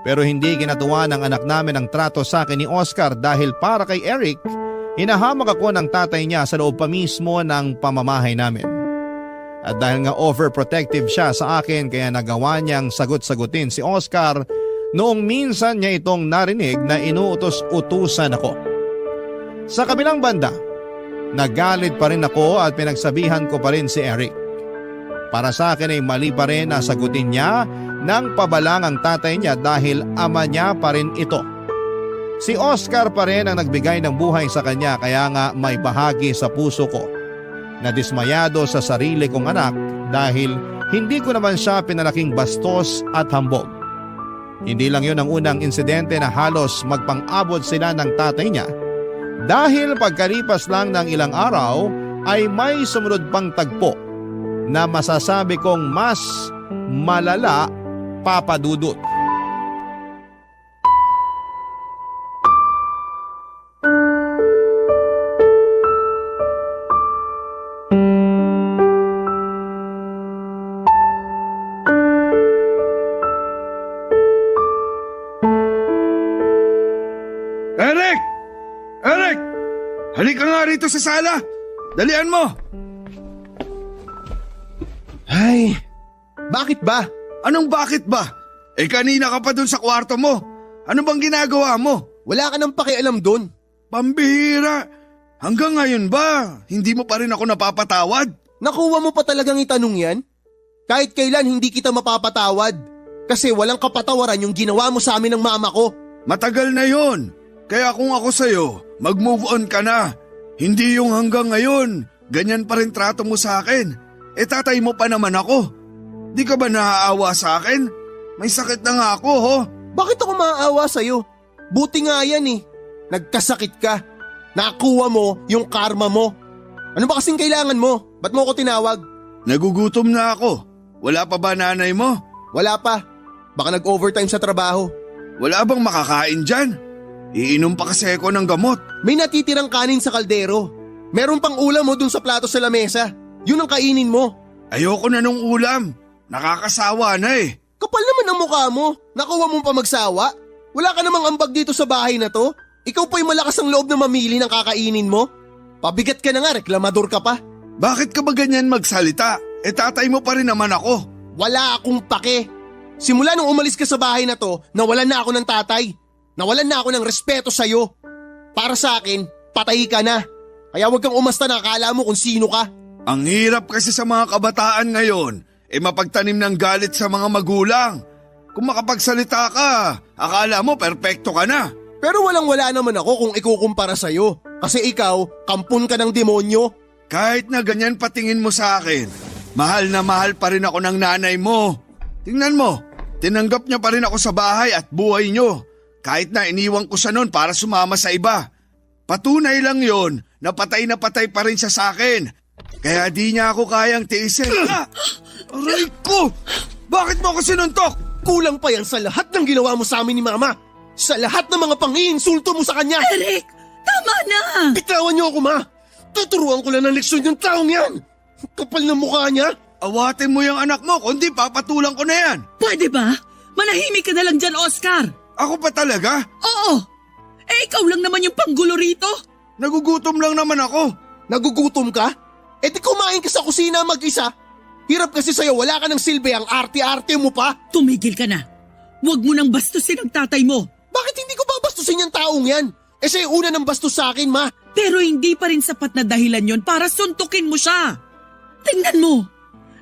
Pero hindi ginatuwa ng anak namin ang trato sa akin ni Oscar dahil para kay Eric, hinahamak ako ng tatay niya sa loob pa mismo ng pamamahay namin. At dahil nga overprotective siya sa akin kaya nagawa niyang sagot-sagutin si Oscar noong minsan niya itong narinig na inuutos-utusan ako. Sa kabilang banda, nagalit pa rin ako at pinagsabihan ko pa rin si Eric. Para sa akin ay mali pa rin na sagutin niya ng pabalang ang tatay niya dahil ama niya pa rin ito. Si Oscar pa rin ang nagbigay ng buhay sa kanya kaya nga may bahagi sa puso ko na dismayado sa sarili kong anak dahil hindi ko naman siya pinalaking bastos at hambog. Hindi lang yun ang unang insidente na halos magpang-abot sila ng tatay niya dahil pagkalipas lang ng ilang araw ay may sumunod pang tagpo na masasabi kong mas malala, Papa Dudut. Eric! Eric! Halika nga rito sa sala! Dalian mo! Ay, bakit ba? Anong bakit ba? Kanina ka pa dun sa kwarto mo. Ano bang ginagawa mo? Wala ka nang pakialam dun. Pambihira! Hanggang ngayon ba, hindi mo pa rin ako napapatawad? Nakuha mo pa talagang itanong yan? Kahit kailan hindi kita mapapatawad. Kasi walang kapatawaran yung ginawa mo sa amin ng mama ko. Matagal na yon. Kaya kung ako sa'yo, mag-move on ka na. Hindi yung hanggang ngayon, ganyan pa rin trato mo sa akin. Tatay mo pa naman ako. Di ka ba naaawa sa akin? May sakit na nga ako, ho? Bakit ako maaawa sa'yo? Buti nga yan Nagkasakit ka. Nakuha mo yung karma mo. Ano ba kasing kailangan mo? Ba't mo ako tinawag? Nagugutom na ako. Wala pa ba nanay mo? Wala pa. Baka nag-overtime sa trabaho. Wala bang makakain dyan? Iinom pa kasi ako ng gamot. May natitirang kanin sa kaldero. Meron pang ulam mo dun sa plato sa lamesa. Yun ang kainin mo. Ayoko na nung ulam. Nakakasawa na Kapal naman ang mukha mo. Nakuha mo pa magsawa. Wala ka namang ambag dito sa bahay na to. Ikaw pa'y malakas ang loob na mamili ng kakainin mo. Pabigat ka na nga, reklamador ka pa. Bakit ka ba ganyan magsalita? Tatay mo pa rin naman ako. Wala akong pake. Simula nung umalis ka sa bahay na to, nawalan na ako ng tatay. Nawalan na ako ng respeto sa'yo. Para sa akin, patay ka na. Kaya huwag kang umasta na akala mo kung sino ka. Ang hirap kasi sa mga kabataan ngayon, mapagtanim ng galit sa mga magulang. Kung makapagsalita ka, akala mo perpekto ka na. Pero walang-wala naman ako kung ikukumpara sa'yo. Kasi ikaw, kampun ka ng demonyo. Kahit na ganyan patingin mo sa akin, mahal na mahal pa rin ako ng nanay mo. Tingnan mo, tinanggap niya pa rin ako sa bahay at buhay niyo. Kahit na iniwan ko siya noon para sumama sa iba. Patunay lang yon na patay pa rin siya sa akin. Kaya di niya ako kayang tiisin. Aray ko! Bakit mo ako sinuntok? Kulang pa yan sa lahat ng ginawa mo sa amin ni Mama. Sa lahat ng mga pang-iinsulto mo sa kanya. Eric, tama na! Bitawan niyo ako, Ma. Tuturuan ko lang ng leksyon yung taong yan. Kapal ng mukha niya. Awatin mo yung anak mo, kundi papatulang ko na yan. Pwede ba? Manahimik ka na lang dyan, Oscar. Ako pa talaga? Oo. Ikaw lang naman yung panggulo rito. Nagugutom lang naman ako. Nagugutom ka? Di kumain ka sa kusina mag-isa. Hirap kasi sa'yo, wala ka ng silbi, ang arte-arte mo pa. Tumigil ka na. Huwag mo nang bastusin ang tatay mo. Bakit hindi ko babastusin yung taong yan? Siya yung una ng bastos sa akin, Ma. Pero hindi pa rin sapat na dahilan yon para suntukin mo siya. Tingnan mo.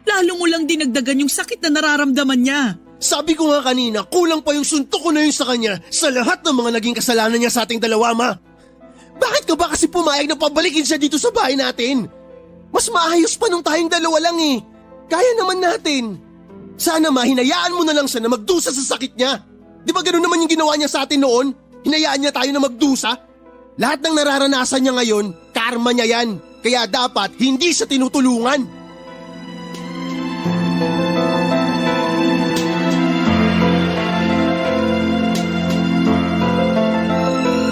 Lalo mo lang dinagdagan yung sakit na nararamdaman niya. Sabi ko nga kanina, kulang pa yung suntok ko na yun sa kanya sa lahat ng mga naging kasalanan niya sa ating dalawa, Ma. Bakit ka ba kasi pumayag na pabalikin siya dito sa bahay natin? Mas maayos pa nung tayong dalawa lang eh. Kaya naman natin. Sana Ma, hinayaan mo na lang siya na magdusa sa sakit niya. Di ba ganun naman yung ginawa niya sa atin noon? Hinayaan niya tayo na magdusa? Lahat ng nararanasan niya ngayon, karma niya yan. Kaya dapat hindi siya tinutulungan.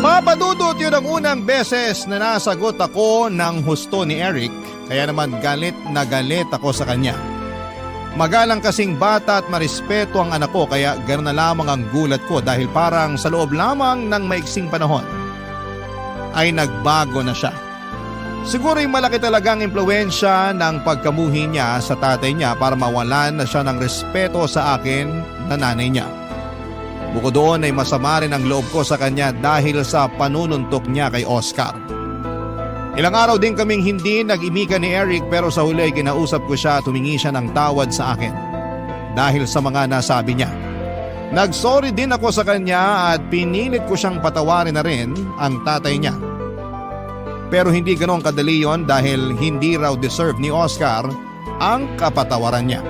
Papadudot yun ang unang beses na nasagot ako ng husto ni Eric, kaya naman galit na galit ako sa kanya. Magalang kasing bata at marespeto ang anak ko, kaya gano'n na lamang ang gulat ko dahil parang sa loob lamang ng maiksing panahon ay nagbago na siya. Siguro'y malaki talagang impluwensya ng pagkamuhi niya sa tatay niya para mawalan na siya ng respeto sa akin na nanay niya. Bukod doon ay masama rin ang loob ko sa kanya dahil sa panununtok niya kay Oscar. Ilang araw din kaming hindi nag-imika ni Eric, pero sa huli ay kinausap ko siya at humingi siya ng tawad sa akin dahil sa mga nasabi niya. Nagsorry din ako sa kanya at pinilit ko siyang patawarin na rin ang tatay niya. Pero hindi ganoon kadali yon dahil hindi raw deserve ni Oscar ang kapatawaran niya.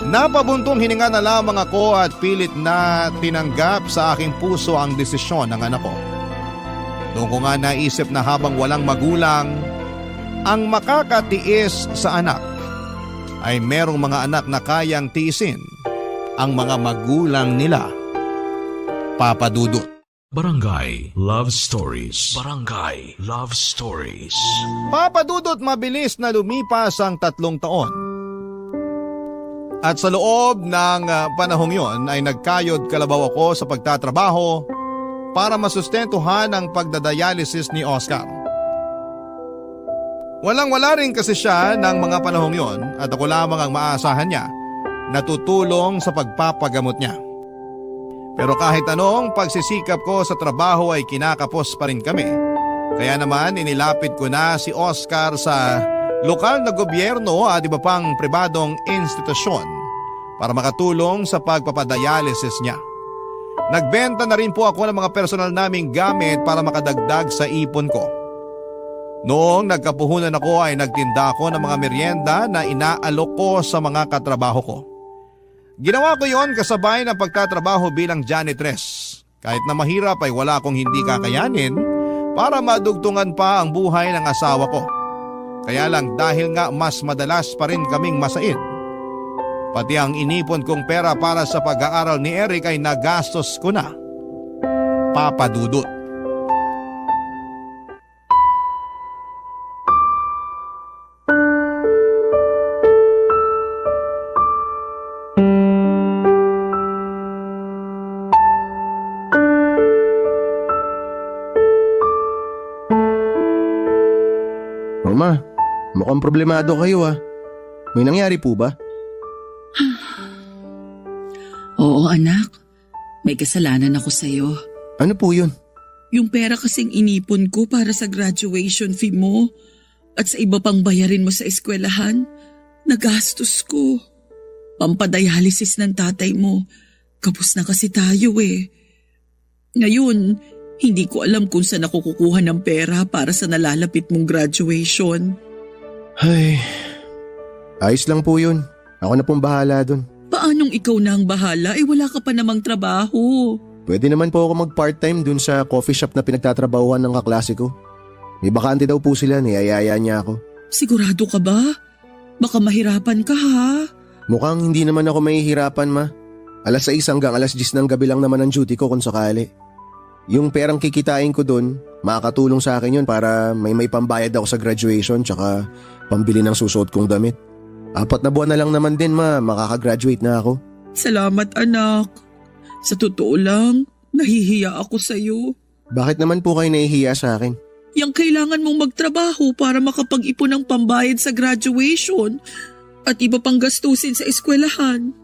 Napabuntong hininga na lamang ako at pilit na tinanggap sa aking puso ang desisyon ng anak ko. Doon ko nga naisip na habang walang magulang ang makakatiis sa anak, ay merong mga anak na kayang tiisin ang mga magulang nila. Papadudot. Barangay Love Stories. Barangay Love Stories. Papadudot, mabilis na lumipas ang 3 taon. At sa loob ng panahong yon ay nagkayod kalabaw ako sa pagtatrabaho para masustentuhan ang pagdadialysis ni Oscar. Walang-wala rin kasi siya ng mga panahong yon at ako lamang ang maasahan niya na tutulong sa pagpapagamot niya. Pero kahit anong pagsisikap ko sa trabaho ay kinakapos pa rin kami. Kaya naman inilapit ko na si Oscar sa lokal na gobyerno at iba pang pribadong institusyon para makatulong sa pagpapadialysis niya. Nagbenta na rin po ako ng mga personal naming gamit para makadagdag sa ipon ko. Noong nagkapuhunan ako ay nagtinda ako ng mga merienda na inaalok ko sa mga katrabaho ko. Ginawa ko yon kasabay ng pagtatrabaho bilang janitress. Kahit na mahirap ay wala akong hindi kakayanin para madugtungan pa ang buhay ng asawa ko. Kaya lang dahil nga mas madalas pa rin kaming masaid, pati ang inipon kong pera para sa pag-aaral ni Eric ay nagastos ko na. Papadudot. Mukhang problemado kayo May nangyari po ba? Oo anak, may kasalanan ako sa'yo. Ano po yun? Yung pera kasing inipon ko para sa graduation fee mo at sa iba pang bayarin mo sa eskwelahan, nagastos ko. Pampadialysis ng tatay mo, kapos na kasi tayo Ngayon, hindi ko alam kung saan ako kukuha ng pera para sa nalalapit mong graduation. Ay, ayos lang po yun. Ako na pong bahala dun. Paanong ikaw na ang bahala? Wala ka pa namang trabaho. Pwede naman po ako mag-part-time dun sa coffee shop na pinagtatrabahuan ng kaklase ko. May bakante daw po sila, niyayaya niya ako. Sigurado ka ba? Baka mahirapan ka ha? Mukhang hindi naman ako mahihirapan, ma. 6:00 hanggang 10:00 ng gabi lang naman ang duty ko kung sakali. Yung perang kikitain ko dun, makakatulong sa akin yun para may pambayad ako sa graduation tsaka pambili ng susuot kong damit. 4 na buwan na lang naman din, ma, makakagraduate na ako. Salamat anak. Sa totoo lang, nahihiya ako sa'yo. Bakit naman po kayo nahihiya sa akin? Yang kailangan mong magtrabaho para makapag-ipon ng pambayad sa graduation at iba pang gastusin sa eskwelahan.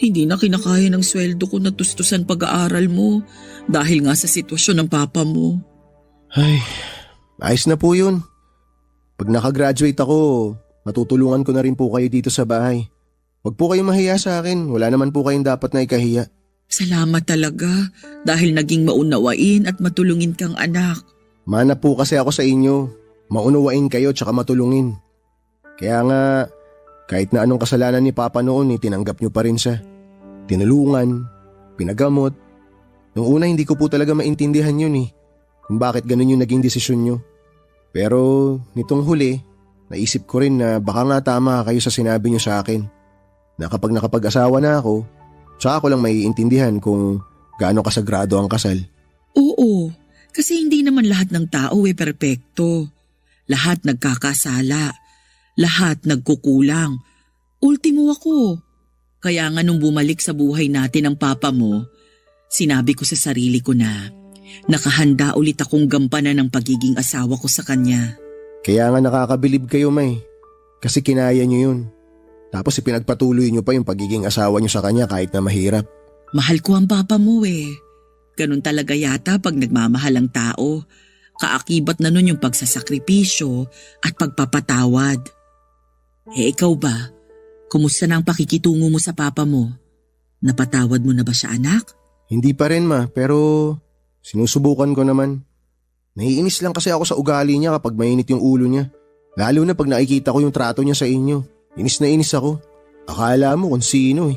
Hindi na kinakaya ng sweldo ko na tustusan pag-aaral mo dahil nga sa sitwasyon ng papa mo. Ay, ayos na po yun. Pag nakagraduate ako, matutulungan ko na rin po kayo dito sa bahay. Huwag po kayong mahiya sa akin, wala naman po kayong dapat na ikahiya. Salamat talaga dahil naging maunawain at matulungin kang anak. Mana po kasi ako sa inyo, maunawain kayo tsaka matulungin. Kaya nga, kahit na anong kasalanan ni Papa noon, tinanggap nyo pa rin siya. Tinulungan, pinagamot. Nung una hindi ko po talaga maintindihan yun kung bakit ganun yung naging desisyon nyo. Pero nitong huli, naisip ko rin na baka nga tama kayo sa sinabi nyo sa akin. Na kapag nakapag-asawa na ako, tsaka ko lang maiintindihan kung gaano kasagrado ang kasal. Oo, kasi hindi naman lahat ng tao perpekto. Lahat nagkakasala. Lahat nagkukulang. Ultimo ako. Kaya nga nung bumalik sa buhay natin ang papa mo, sinabi ko sa sarili ko na nakahanda ulit akong gampanan ng pagiging asawa ko sa kanya. Kaya nga nakakabilib kayo, May. Kasi kinaya nyo yun. Tapos ipinagpatuloy nyo pa yung pagiging asawa nyo sa kanya kahit na mahirap. Mahal ko ang papa mo Ganun talaga yata pag nagmamahal ang tao. Kaakibat na nun yung pagsasakripisyo at pagpapatawad. Ikaw ba? Kumusta na ang pakikitungo mo sa papa mo? Napatawad mo na ba siya, anak? Hindi pa rin, ma, pero sinusubukan ko naman. Naiinis lang kasi ako sa ugali niya kapag mainit yung ulo niya. Lalo na pag nakikita ko yung trato niya sa inyo. Inis na inis ako. Akala mo kung sino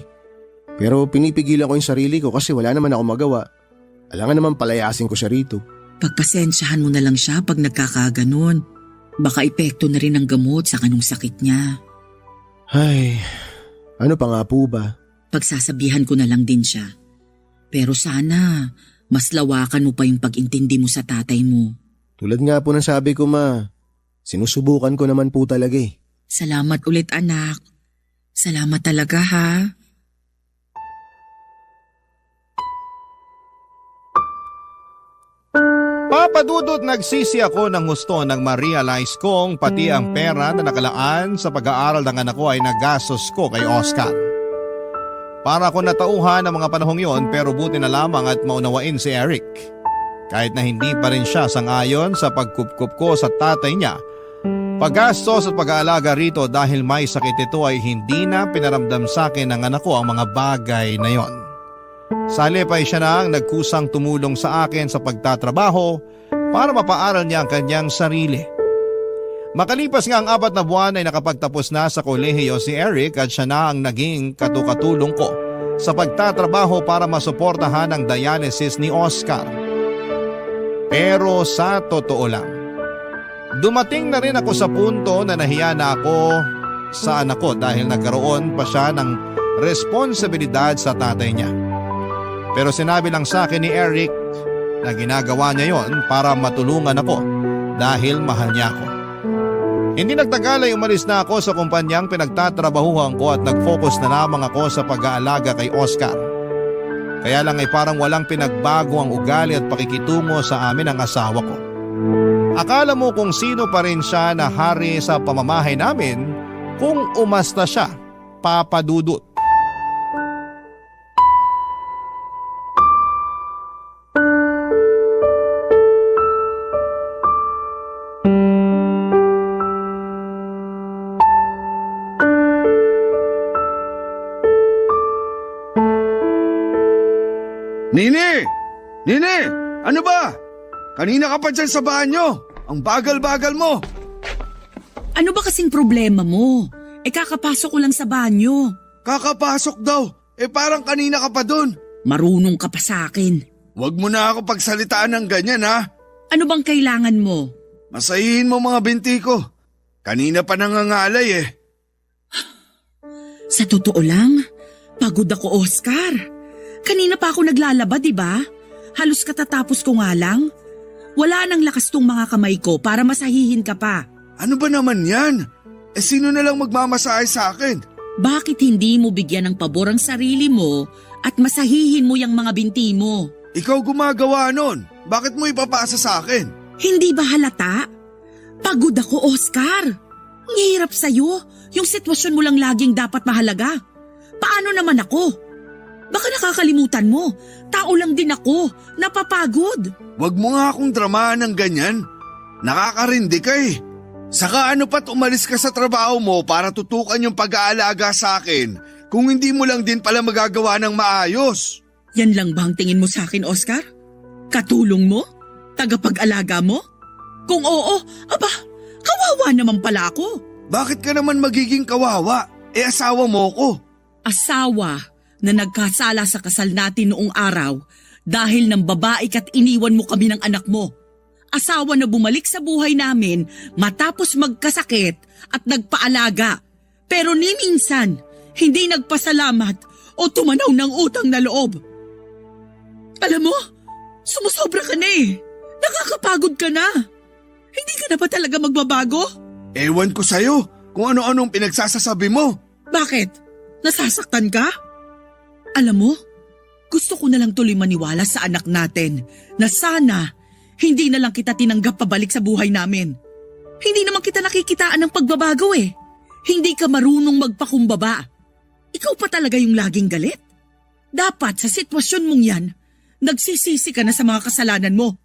Pero pinipigilan ko yung sarili ko kasi wala naman ako magawa. Alangan naman palayasin ko siya rito. Pagpasensyahan mo na lang siya pag nagkakaganon. Baka epekto na rin ang gamot sa kanong sakit niya. Ay, ano pa nga po ba? Pagsasabihan ko na lang din siya. Pero sana, mas lawakan mo pa yung pag-intindi mo sa tatay mo. Tulad nga po ng sabi ko, ma. Sinusubukan ko naman po talaga Salamat ulit, anak. Salamat talaga, ha? Papadudot nagsisi ako ng gusto nang ma-realize kong pati ang pera na nakalaan sa pag-aaral ng anak ko ay nagastos ko kay Oscar. Para ako natauhan ng mga panahong yon pero buti na lamang at maunawain si Eric. Kahit na hindi pa rin siya sangayon sa pagkupkup ko sa tatay niya, paggastos at pag-aalaga rito dahil may sakit ito ay hindi na pinaramdam sa akin ng anak ko ang mga bagay na yon. Sa halip ay siya na ang nagkusang tumulong sa akin sa pagtatrabaho para mapaaral niya ang kanyang sarili. Makalipas nga ang 4 na buwan ay nakapagtapos na sa kolehiyo si Eric at siya na ang naging katukatulong ko sa pagtatrabaho para masuportahan ang dialysis ni Oscar. Pero sa totoo lang, dumating na rin ako sa punto na nahiya na ako sa anak ko dahil nagkaroon pa siya ng responsibilidad sa tatay niya. Pero sinabi lang sa akin ni Eric na ginagawa niya yon para matulungan ako dahil mahal niya ako. Hindi nagtagal ay umalis na ako sa kumpanyang pinagtatrabahuhan ko at nag-focus na lamang ako sa pag-aalaga kay Oscar. Kaya lang ay parang walang pinagbago ang ugali at pakikitungo sa amin ng asawa ko. Akala mo kung sino pa rin siya na hari sa pamamahay namin kung umasta siya, Papa Dudut. Nini! Nini! Ano ba? Kanina ka pa dyan sa banyo. Ang bagal-bagal mo. Ano ba kasing problema mo? Kakapasok ko lang sa banyo. Kakapasok daw. Parang kanina ka pa dun. Marunong ka pa sa akin. Huwag mo na ako pagsalitaan ng ganyan ha. Ano bang kailangan mo? Masahihin mo mga binti ko. Kanina pa nangangalay Sa totoo lang, pagod ako, Oscar. Kanina pa ako naglalaba, di ba? Halos katatapos ko nga lang. Wala nang lakas tong mga kamay ko para masahihin ka pa. Ano ba naman yan? Sino na lang magmamasahe sa akin? Bakit hindi mo bigyan ng pabor ang sarili mo at masahihin mo yung mga binti mo? Ikaw gumagawa nun. Bakit mo ipapasa sa akin? Hindi ba halata? Pagod ako, Oscar. Ang hirap sa'yo. Yung sitwasyon mo lang laging dapat mahalaga. Paano naman ako? Baka nakakalimutan mo. Tao lang din ako. Napapagod. Huwag mo nga akong dramahan ng ganyan. Nakakarindi ka Saka ano pat umalis ka sa trabaho mo para tutukan yung pag-aalaga sa akin kung hindi mo lang din pala magagawa ng maayos. Yan lang ba ang tingin mo sa akin, Oscar? Katulong mo? Tagapag-alaga mo? Kung oo, aba, kawawa naman pala ako. Bakit ka naman magiging kawawa? Asawa mo ko. Asawa na nagkasala sa kasal natin noong araw dahil ng babae ka't iniwan mo kami ng anak mo. Asawa na bumalik sa buhay namin matapos magkasakit at nagpaalaga. Pero ni minsan, hindi nagpasalamat o tumanaw ng utang na loob. Alam mo, sumusobra ka na Nakakapagod ka na. Hindi ka na ba talaga magbabago? Ewan ko sa'yo kung ano-anong pinagsasasabi mo. Bakit? Nasasaktan ka? Alam mo, gusto ko na lang tuloy maniwala sa anak natin na sana hindi na lang kita tinanggap pabalik sa buhay namin. Hindi naman kita nakikitaan ng pagbabago Hindi ka marunong magpakumbaba. Ikaw pa talaga yung laging galit. Dapat sa sitwasyon mong yan, nagsisisi ka na sa mga kasalanan mo.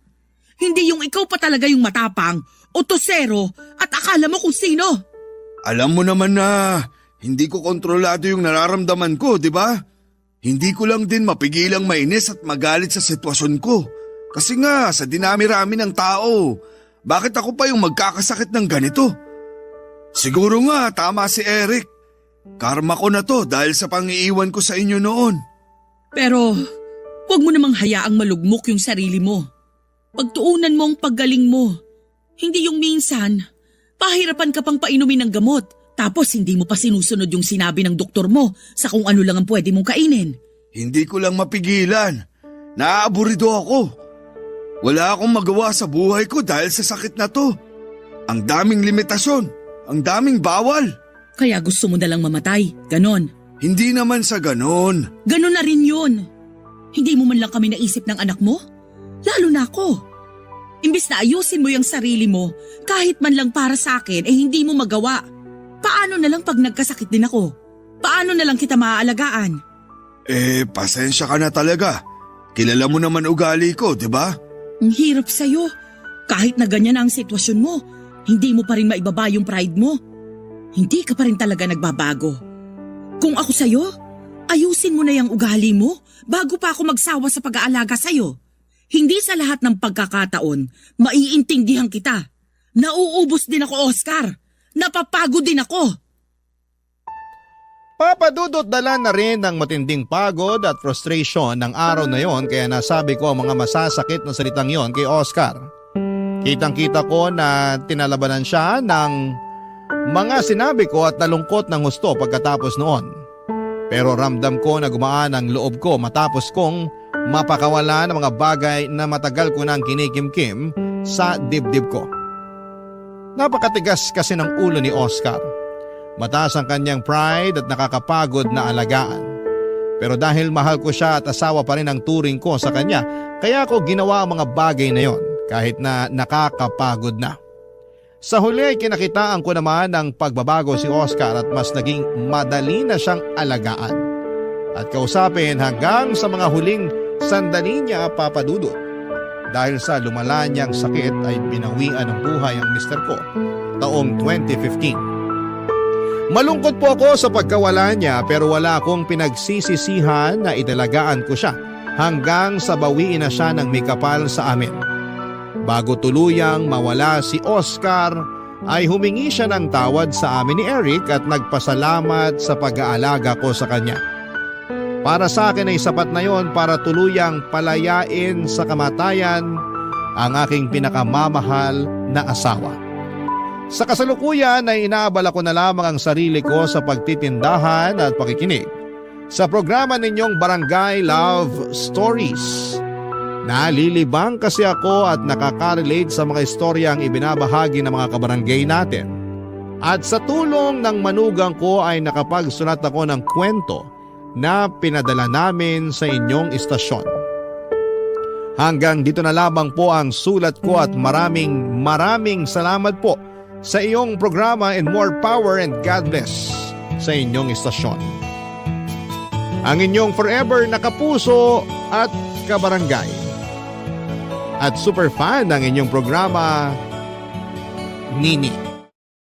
Hindi yung ikaw pa talaga yung matapang, otosero at akala mo kung sino. Alam mo naman na hindi ko kontrolado yung nararamdaman ko, di ba? Hindi ko lang din mapigilang mainis at magalit sa sitwasyon ko. Kasi nga, sa dinami-rami ng tao, bakit ako pa yung magkakasakit ng ganito? Siguro nga, tama si Eric. Karma ko na to dahil sa pang-iiwan ko sa inyo noon. Pero, huwag mo namang hayaang malugmok yung sarili mo. Pagtuunan mo ang paggaling mo. Hindi yung minsan, pahirapan ka pang painumin ng gamot. Tapos hindi mo pa sinusunod yung sinabi ng doktor mo sa kung ano lang ang pwede mong kainin. Hindi ko lang mapigilan. Naaaburido ako. Wala akong magawa sa buhay ko dahil sa sakit na to. Ang daming limitasyon, ang daming bawal. Kaya gusto mo na lang mamatay, ganon. Hindi naman sa ganon. Ganon na rin yun. Hindi mo man lang kami naisip ng anak mo? Lalo na ako. Imbis na ayusin mo yung sarili mo, kahit man lang para sa akin, hindi mo magawa. Paano na lang pag nagkasakit din ako? Paano na lang kita maaalagaan? Pasensya ka na talaga. Kilala mo naman ugali ko, di ba? Ang hirap sa'yo. Kahit na ganyan ang sitwasyon mo, hindi mo pa rin maibaba yung pride mo. Hindi ka pa rin talaga nagbabago. Kung ako sa'yo, ayusin mo na yung ugali mo bago pa ako magsawa sa pag-aalaga sa'yo. Hindi sa lahat ng pagkakataon, maiintindihan kita. Nauubos din ako, Oscar. Napapagod din ako. Papa Dudut dala na rin ng matinding pagod at frustration ng araw na yon kaya nasabi ko ang mga masasakit na salitang yon kay Oscar. Kitang-kita ko na tinalabanan siya ng mga sinabi ko at nalungkot ng gusto pagkatapos noon. Pero ramdam ko na gumaan ang loob ko matapos kong mapakawala ng mga bagay na matagal ko nang kinikimkim sa dibdib ko. Napakatigas kasi ng ulo ni Oscar. Mataas ang kanyang pride at nakakapagod na alagaan. Pero dahil mahal ko siya at asawa pa rin ang turing ko sa kanya, kaya ako ginawa ang mga bagay na yon. kahit na nakakapagod na. Sa huli ay kinakitaan ko naman ng pagbabago si Oscar at mas naging madali na siyang alagaan at kausapin hanggang sa mga huling sandali niya, Papa Dudut. Dahil sa lumala niyang sakit ay binawian ng buhay ang mister ko taong 2015. Malungkot po ako sa pagkawala niya pero wala akong pinagsisisihan na idalagaan ko siya hanggang sa bawiin na siya ng may kapal sa amin. Bago tuluyang mawala si Oscar ay humingi siya ng tawad sa amin ni Eric at nagpasalamat sa pag-aalaga ko sa kanya. Para sa akin ay sapat na yon para tuluyang palayain sa kamatayan ang aking pinakamamahal na asawa. Sa kasalukuyan ay inaabala ko na lamang ang sarili ko sa pagtitindahan at pakikinig sa programa ninyong Barangay Love Stories. Nalilibang kasi ako at nakaka-relate sa mga istoryang ibinabahagi ng mga kabarangay natin. At sa tulong ng manugang ko ay nakapagsulat ako ng kwento na pinadala namin sa inyong istasyon. Hanggang dito na lamang po ang sulat ko at maraming salamat po sa iyong programa and more power and God bless sa inyong istasyon. Ang inyong forever na kapuso at kabarangay. At super fan ng inyong programa, Nini.